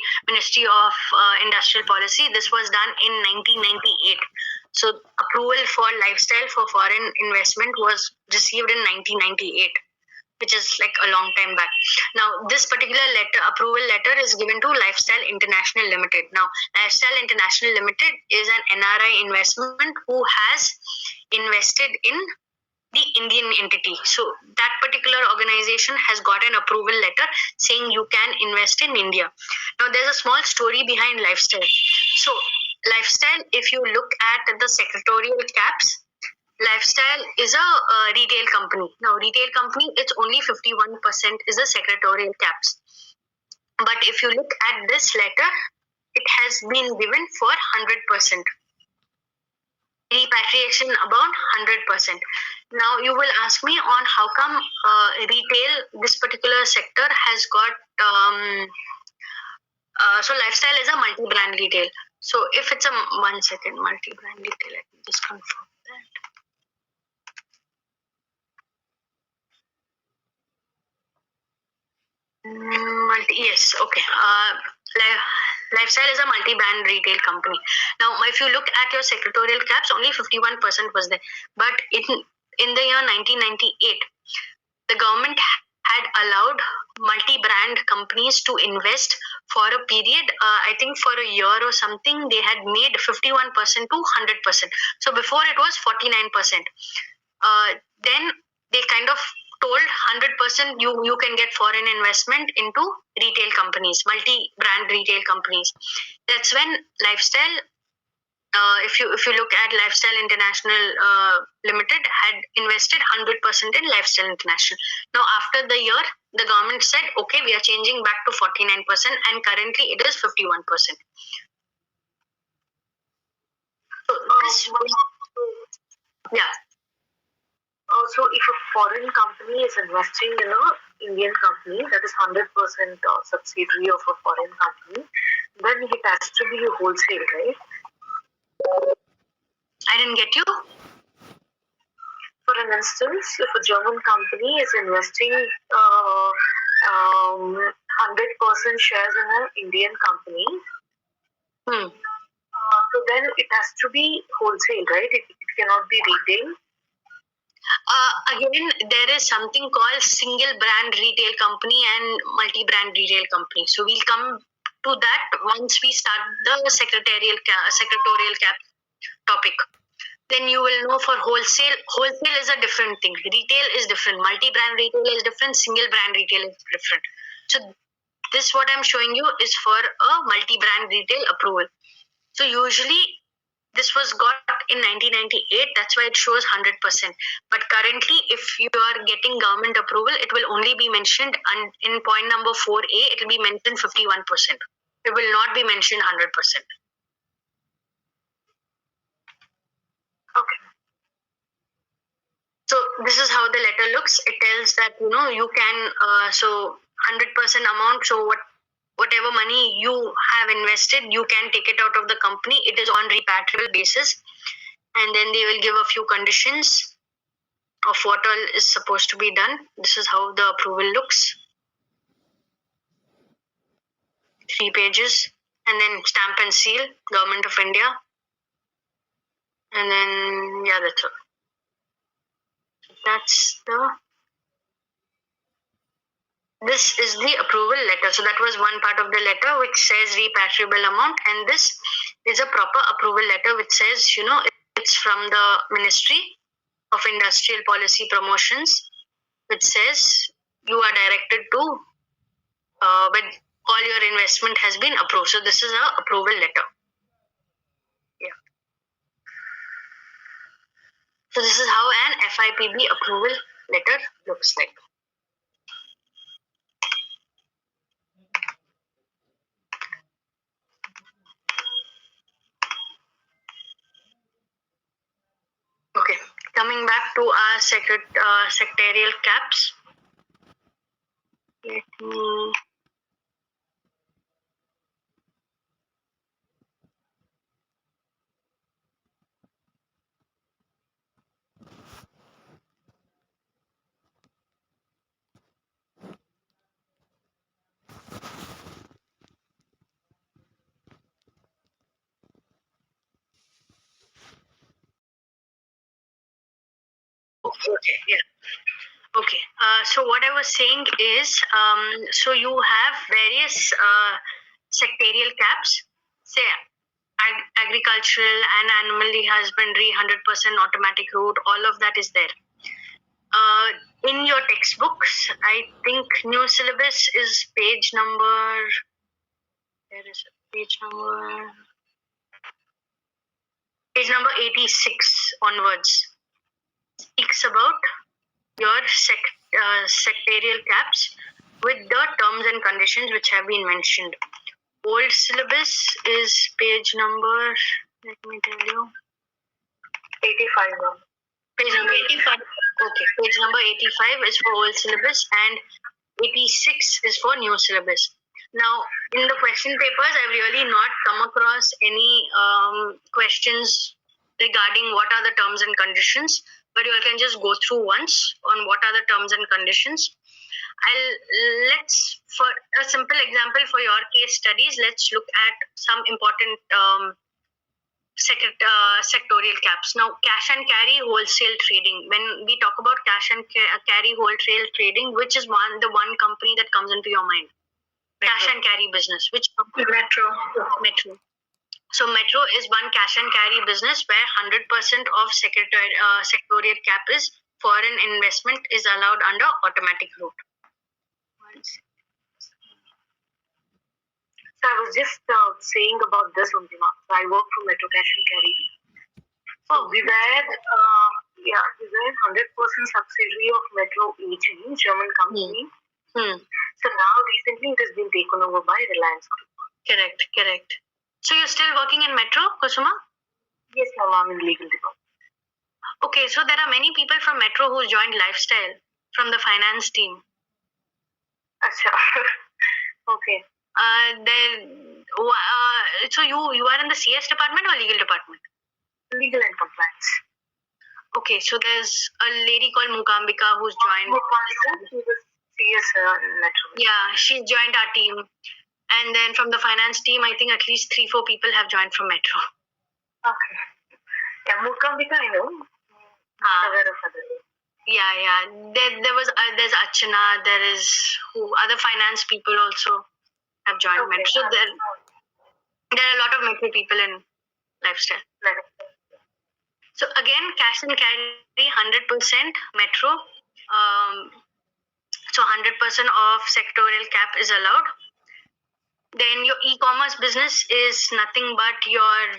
Policy. This was done in 1998. So approval for lifestyle for foreign investment was received in 1998, which is like a long time back. Now, this particular approval letter is given to Lifestyle International Limited. Now, Lifestyle International Limited is an NRI investment who has invested in the Indian entity. So that particular organization has got an approval letter saying you can invest in India. Now, there's a small story behind Lifestyle. So, Lifestyle, if you look at the secretarial caps, Lifestyle is a retail company. Now, retail company, it's only 51% is the secretarial caps. But if you look at this letter, it has been given for 100%. Repatriation about 100%. Now, you will ask me on how come retail, this particular sector has got, so Lifestyle is a multi-brand retail. So if it's a, one second, multi-brand retail, let me just confirm that. Yes, okay. Lifestyle is a multi-brand retail company. Now, if you look at your secretarial caps, only 51% was there. But in the year 1998, the government had allowed multi-brand companies to invest for a period, I think for a year or something, they had made 51% to 100%. So before it was 49%. Then they kind of told 100% you can get foreign investment into retail companies, multi-brand retail companies. That's when Lifestyle, if you look at Lifestyle International Limited, had invested 100% in Lifestyle International. Now, after the year, the government said, okay, we are changing back to 49%, and currently it is 51%. So this, yeah. So if a foreign company is investing in an Indian company that is 100% subsidiary of a foreign company, then it has to be wholesale, right? I didn't get you. For an instance, if a German company is investing 100% shares in an Indian company. So then it has to be wholesale, right? It cannot be retail. Again, there is something called single brand retail company and multi-brand retail company. So we'll come to that once we start the secretarial cap topic. Then you will know for wholesale. Wholesale is a different thing. Retail is different. Multi-brand retail is different. Single brand retail is different. So this what I'm showing you is for a multi-brand retail approval. So usually this was got in 1998. That's why it shows 100%. But currently, if you are getting government approval, it will only be mentioned in point number 4A. It will be mentioned 51%. It will not be mentioned 100%. Okay. So this is how the letter looks. It tells that you can 100% amount. So whatever money you have invested, you can take it out of the company. It is on repatriable basis, and then they will give a few conditions of what all is supposed to be done. This is how the approval looks. 3 pages, and then stamp and seal, Government of India, and then that's all. This is the approval letter. So that was one part of the letter which says repatriable amount, and this is a proper approval letter which says it's from the Ministry of Industrial Policy Promotions, which says you are directed to when all your investment has been approved. So this is a approval letter. Yeah. So this is how an FIPB approval letter looks like. Okay, coming back to our secretarial caps. Let me Okay, yeah. Okay. So what I was saying is, so you have various sectorial caps. Say agricultural and animal husbandry, 100% automatic route. All of that is there. In your textbooks, I think new syllabus is page number. There is page number. Page number 86 onwards speaks about your sectorial caps with the terms and conditions which have been mentioned. Old syllabus is page number, let me tell you, 85 now. Page number 85. Okay, page number 85 is for old syllabus and 86 is for new syllabus. Now, in the question papers, I've really not come across any questions regarding what are the terms and conditions, but you all can just go through once on what are the terms and conditions. Let's, for a simple example for your case studies, let's look at some important sectorial caps. Now, cash and carry wholesale trading. When we talk about cash and carry wholesale trading, which is the one company that comes into your mind? Cash and carry business. Which company? Metro. So Metro is one cash and carry business where 100% of sectorial cap is foreign investment is allowed under automatic route. So I was just saying about this, Undima. I work for Metro Cash and Carry. So we were 100% subsidiary of Metro AG, German company. So now recently it has been taken over by Reliance Group. Correct. So you're still working in Metro, Kusuma? Yes, ma'am, I'm in legal department. Okay, so there are many people from Metro who joined Lifestyle from the finance team. Acha. Okay. So you are in the CS department or legal department? Legal and compliance. Okay, so there's a lady called Mukambika who's joined. Mukambika, she was She is Metro. Yeah, she joined our team. And then from the finance team, I think at least 3-4 people have joined from Metro. Okay. Yeah, Mukambika, I know. Not aware of other. Yeah. There's Archana, there is other finance people also have joined Metro. So there are a lot of Metro people in lifestyle. So again, cash and carry 100% Metro. So 100% of sectorial cap is allowed. Then your e-commerce business is nothing but your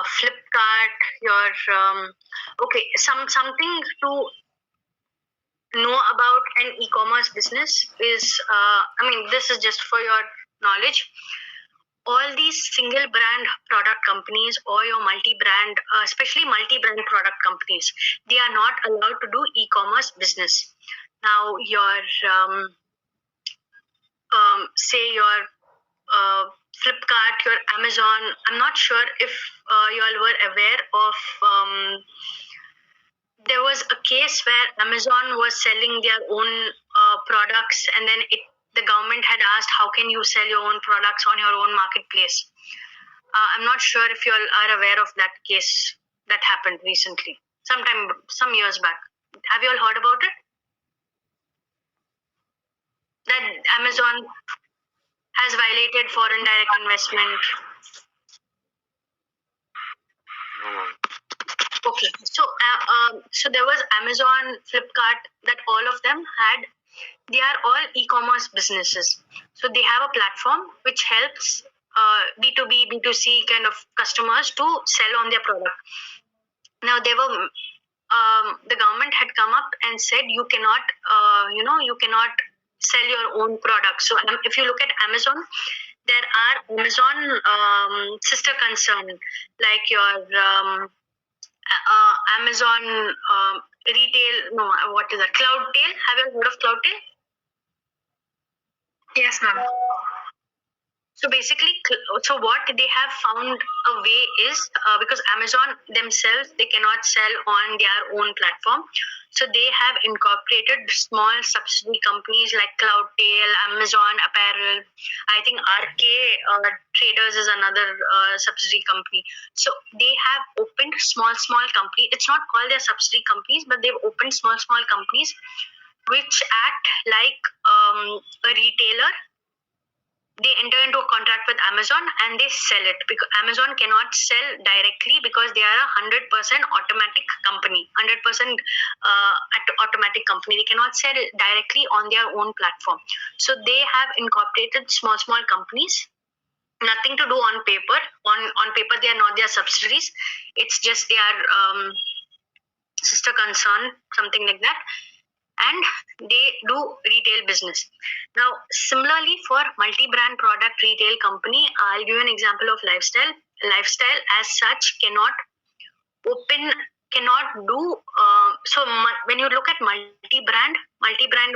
Flipkart, your something to know about an e-commerce business is this is just for your knowledge. All these single brand product companies or your multi-brand, especially multi-brand product companies, they are not allowed to do e-commerce business. Now your say your Flipkart, your Amazon. I'm not sure if you all were aware of. There was a case where Amazon was selling their own products, and then the government had asked, "How can you sell your own products on your own marketplace?" I'm not sure if you all are aware of that case that happened recently, some years back. Have you all heard about it? That Amazon has violated foreign direct investment. Okay, so there was Amazon, Flipkart, that all of them they are all e-commerce businesses. So they have a platform which helps B2B, B2C kind of customers to sell on their product. Now the government had come up and said you cannot sell your own product. So if you look at Amazon, there are Amazon sister concern like your Amazon retail. No, what is that? Cloudtail. Have you heard of Cloudtail? Yes, ma'am. So basically, so what they have found a way is because Amazon themselves, they cannot sell on their own platform. So they have incorporated small subsidiary companies like Cloudtail, Amazon Apparel. I think RK Traders is another subsidiary company. So they have opened small companies. It's not called their subsidiary companies, but they've opened small companies which act like a retailer. They enter into a contract with Amazon and they sell it, because Amazon cannot sell directly because they are a 100% automatic company, 100% automatic company. They cannot sell directly on their own platform. So they have incorporated small companies. Nothing to do on paper. On paper, they are not their subsidiaries. It's just their sister concern, something like that. And they do retail business. Now, similarly for multi-brand product retail company, I'll give you an example of Lifestyle. Lifestyle as such cannot do. When you look at multi-brand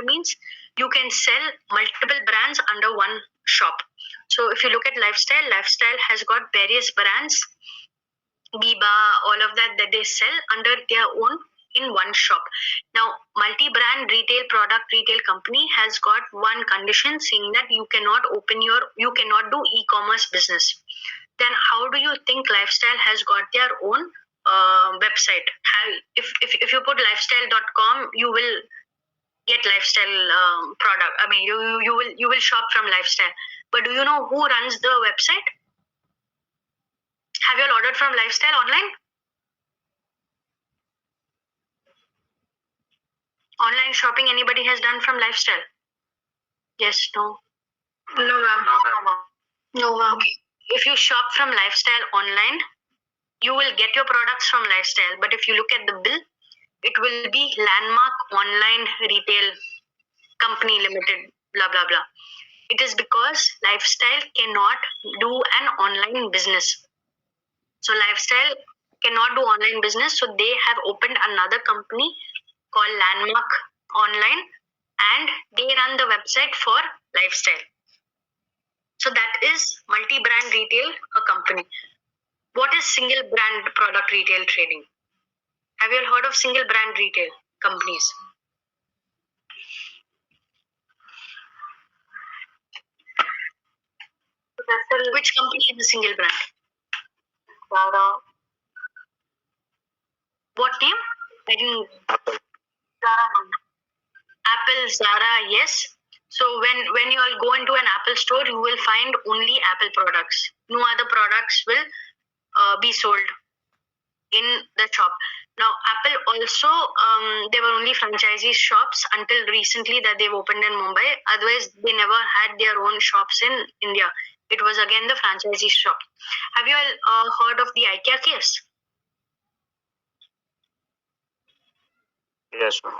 means you can sell multiple brands under one shop. So if you look at Lifestyle has got various brands, Biba, all of that they sell under their own in one shop. Now, multi-brand retail company has got one condition saying that you cannot do e-commerce business. Then how do you think Lifestyle has got their own website? If you put lifestyle.com, you will get Lifestyle product. I mean, you will shop from Lifestyle. But do you know who runs the website? Have you all ordered from Lifestyle online? Online shopping anybody has done from Lifestyle? Yes, no? No, ma'am. No, ma'am. Okay. If you shop from Lifestyle online, you will get your products from Lifestyle. But if you look at the bill, it will be Landmark Online Retail Company Limited, blah, blah, blah. It is because Lifestyle cannot do an online business. So Lifestyle cannot do online business. So they have opened another company called Landmark Online, and they run the website for Lifestyle. So that is multi-brand retail, a company. What is single brand product retail trading? Have you all heard of single brand retail companies? Vessel, Which company is the single brand? Zara, What name? I didn't. Zara, Apple, Zara, yes. So when you all go into an Apple store, you will find only Apple products. No other products will be sold in the shop. Now, Apple also, they were only franchisee shops until recently that they've opened in Mumbai. Otherwise, they never had their own shops in India. It was again the franchisee shop. Have you all heard of the IKEA case? Yes, ma'am.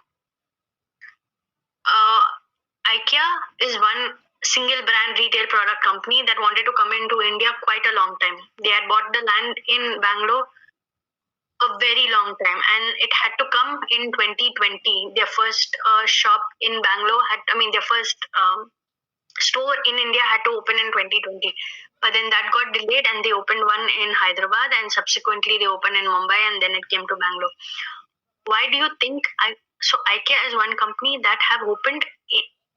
IKEA is one single brand retail product company that wanted to come into India quite a long time. They had bought the land in Bangalore a very long time, and it had to come in 2020. Their first shop in Bangalore their first store in India had to open in 2020. But then that got delayed, and they opened one in Hyderabad, and subsequently they opened in Mumbai, and then it came to Bangalore. Why do you think IKEA is one company that have opened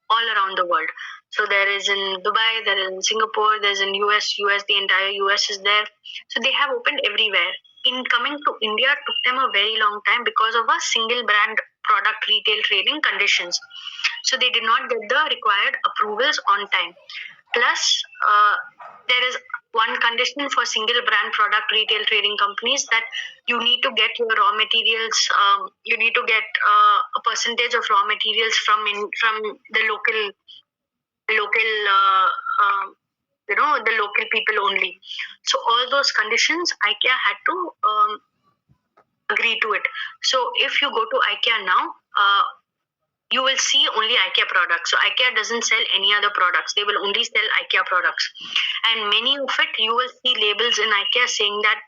all around the world? So there is in Dubai, there is in Singapore, there's in US, the entire US is there. So they have opened everywhere. In coming to India took them a very long time because of a single brand product retail trading conditions. So they did not get the required approvals on time. Plus, there is one condition for single brand product retail trading companies that you need to get your raw materials. You need to get a percentage of raw materials from the local the local people only. So all those conditions, IKEA had to agree to it. So if you go to IKEA now, you will see only IKEA products. So IKEA doesn't sell any other products. They will only sell IKEA products. And many of it, you will see labels in IKEA saying that,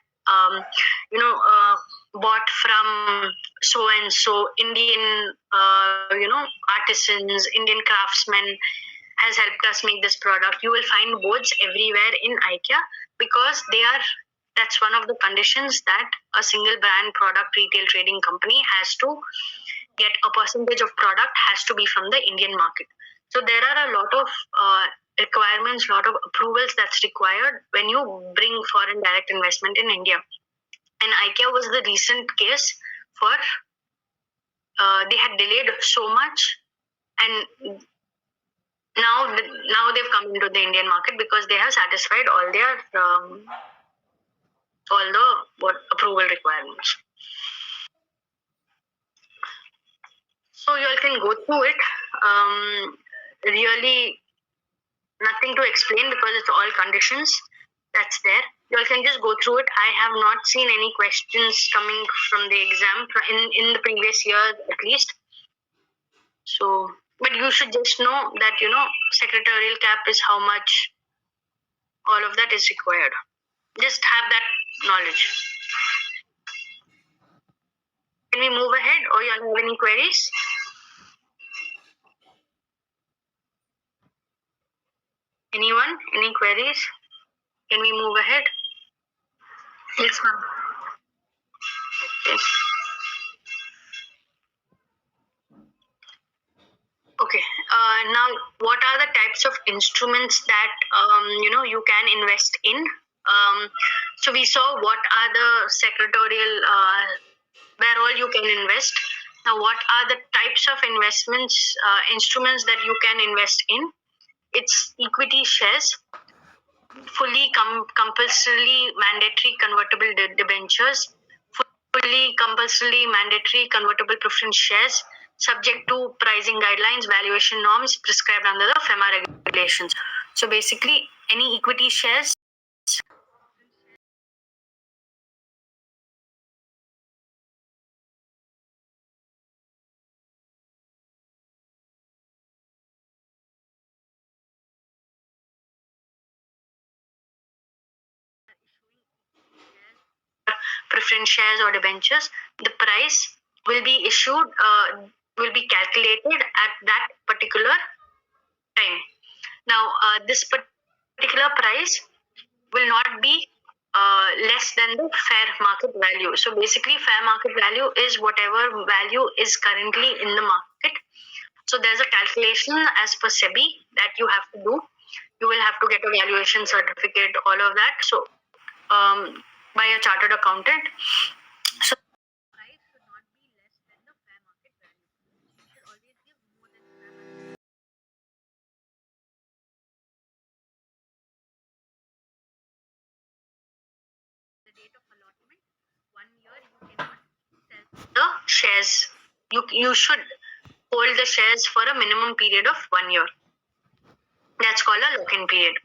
bought from so and so Indian, artisans, Indian craftsmen has helped us make this product. You will find boards everywhere in IKEA because that's one of the conditions that a single brand product retail trading company has to get. A percentage of product has to be from the Indian market. So there are a lot of requirements, lot of approvals that's required when you bring foreign direct investment in India. And IKEA was the recent case for they had delayed so much, and now they've come into the Indian market because they have satisfied all their all the approval requirements. So you all can go through it. Really nothing to explain because it's all conditions that's there. You all can just go through it. I have not seen any questions coming from the exam in the previous year at least. So, but you should just know that, secretarial cap is how much all of that is required. Just have that knowledge. Can we move ahead, or you all have any queries? Anyone? Any queries? Can we move ahead? Yes, ma'am. Okay. Now, what are the types of instruments that you can invest in? So we saw what are the secretarial where all you can invest. Now, what are the types of investments instruments that you can invest in? It's equity shares, fully compulsorily mandatory convertible debentures, fully compulsorily mandatory convertible preference shares, subject to pricing guidelines, valuation norms prescribed under the FEMA regulations. So basically, any equity shares preference shares or debentures, the price will be issued, will be calculated at that particular time. Now, this particular price will not be less than the fair market value. So basically, fair market value is whatever value is currently in the market. So there's a calculation as per SEBI that you have to do. You will have to get a valuation certificate, all of that. So by a chartered accountant. So price should not be less than the fair market value. You should always give more than the fair market. The date of allotment, 1 year you cannot sell the shares. You should hold the shares for a minimum period of 1 year. That's called a lock-in period.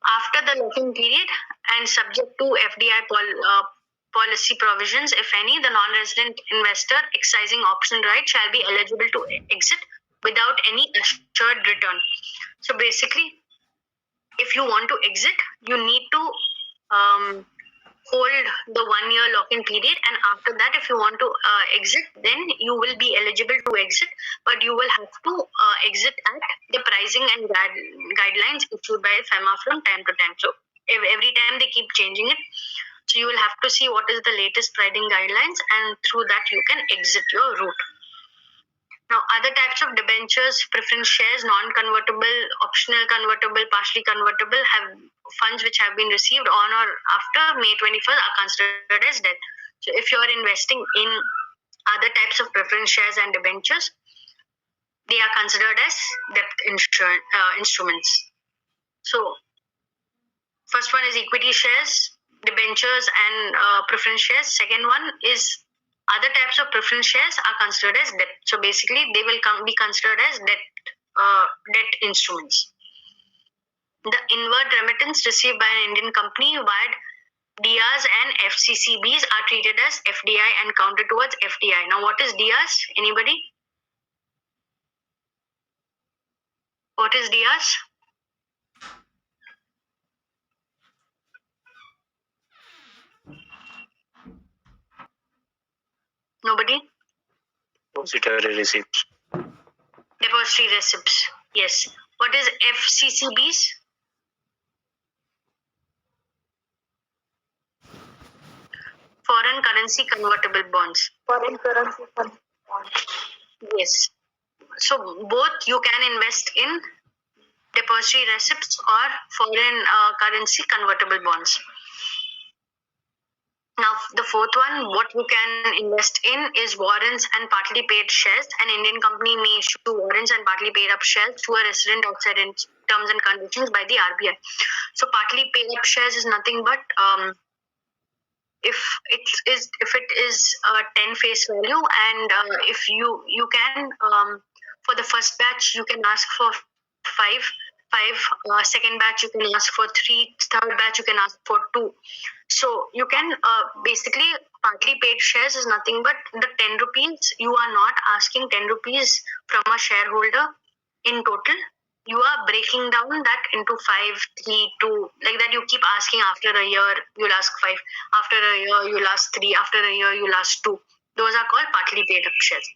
After the lock-in period and subject to FDI policy provisions, if any, the non-resident investor exercising option right shall be eligible to exit without any assured return. So basically, if you want to exit, you need to hold the 1 year lock-in period, and after that, if you want to exit, then you will be eligible to exit, but you will have to exit at the pricing and guidelines issued by FEMA from time to time. So every time they keep changing it, so you will have to see what is the latest pricing guidelines, and through that you can exit your route. Now, other types of debentures, preference shares, non-convertible, optional convertible, partially convertible, have funds which have been received on or after May 21st are considered as debt. So if you are investing in other types of preference shares and debentures, they are considered as debt instruments. So first one is equity shares, debentures, and preference shares. Second one is other types of preference shares are considered as debt. So basically, they will be considered as debt instruments. The inward remittance received by an Indian company via DRs and FCCBs are treated as FDI and counted towards FDI. Now, what is DRs? Anybody? What is DRs? Nobody? Depository receipts. Depository receipts. Yes. What is FCCBs? Foreign currency convertible bonds. Foreign currency bonds. Yes. So both you can invest in depository receipts or foreign currency convertible bonds. Now, the fourth one, what you can invest in is warrants and partly paid shares. An Indian company may issue warrants and partly paid up shares to a resident outside in terms and conditions by the RBI. So, partly paid up shares is nothing but if it is 10 face value, and if you can for the first batch you can ask for five, second batch you can ask for 3, third batch you can ask for 2. So you can basically, partly paid shares is nothing but the 10 rupees. You are not asking 10 rupees from a shareholder in total. You are breaking down that into 5, 3, 2, like that. You keep asking. After a year you'll ask 5, after a year you'll ask 3, after a year you'll ask 2. Those are called partly paid up shares.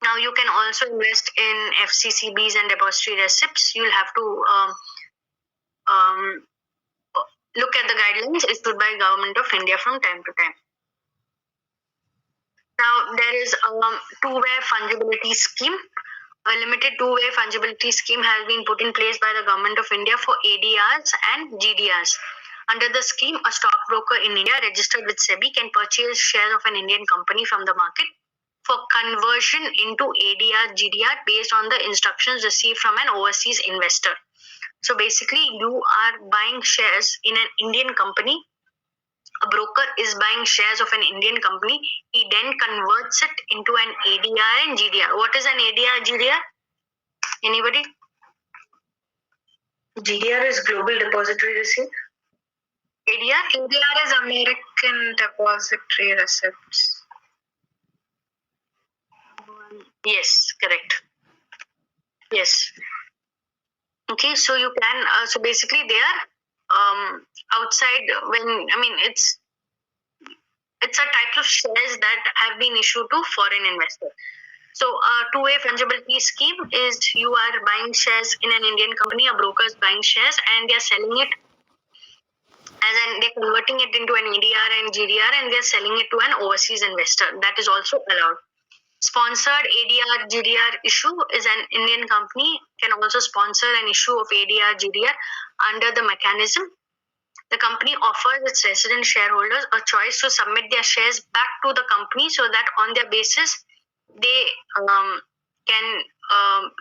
Now you can also invest in FCCBs and depository receipts. You'll have to look at the guidelines issued by Government of India from time to time. Now there is a two-way fungibility scheme. A limited two-way fungibility scheme has been put in place by the Government of India for ADRs and GDRs. Under the scheme, a stockbroker in India registered with SEBI can purchase shares of an Indian company from the market for conversion into ADR, GDR based on the instructions received from an overseas investor. So basically, you are buying shares in an Indian company. A broker is buying shares of an Indian company. He then converts it into an ADR and GDR. What is an ADR, GDR? Anybody? GDR is Global Depository Receipt. ADR? ADR is American Depository Receipts. Yes, correct. Yes. Okay, so you can. So basically, they are outside. It's a type of shares that have been issued to foreign investors. So a two-way fungibility scheme is you are buying shares in an Indian company. A broker is buying shares and they are selling it they're converting it into an ADR and GDR, and they're selling it to an overseas investor. That is also allowed. Sponsored ADR GDR issue is an Indian company can also sponsor an issue of ADR, GDR under the mechanism. The company offers its resident shareholders a choice to submit their shares back to the company so that on their basis they can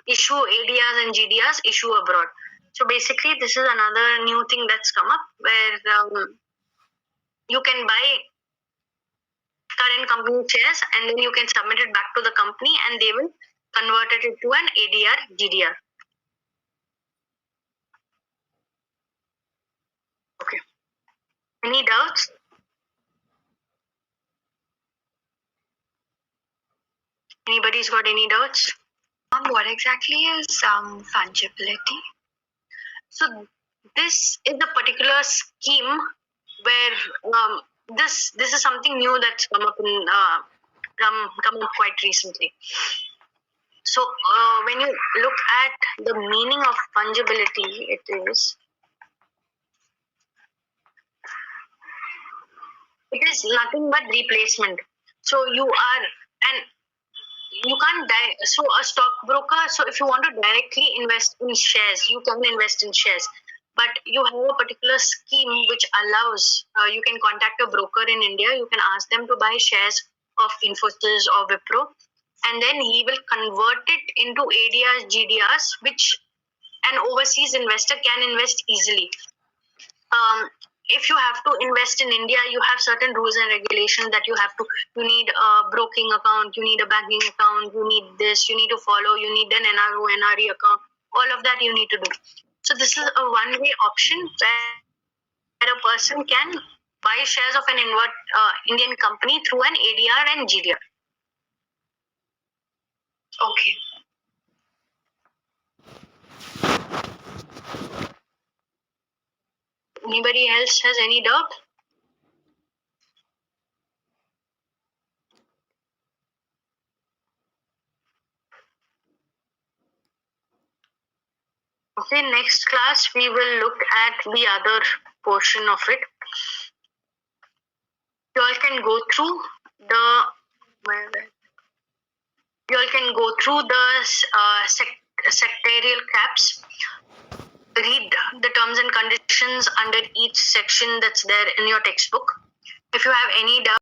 issue ADRs and GDRs issue abroad. So basically, this is another new thing that's come up where you can buy current company shares and then you can submit it back to the company and they will convert it into an ADR, GDR. Okay. Any doubts? Anybody's got any doubts? What exactly is fungibility? So this is a particular scheme where this is something new that's come up quite recently. So when you look at the meaning of fungibility, it is nothing but replacement. So you are and you can't so a stockbroker, so if you want to directly invest in shares, you can invest in shares, but you have a particular scheme which allows you can contact a broker in India, you can ask them to buy shares of Infosys or Wipro, and then he will convert it into ADRs, GDRs, which an overseas investor can invest easily. If you have to invest in India, you have certain rules and regulations that you need a broking account, you need a banking account, you need this, you need to follow, you need an NRO, NRE account, all of that you need to do. So this is a one-way option where a person can buy shares of an Indian company through an ADR and GDR. Okay. Anybody else has any doubt? Okay, next class we will look at the other portion of it. You all can go through the sectorial caps, read the terms and conditions under each section that's there in your textbook. If you have any doubt,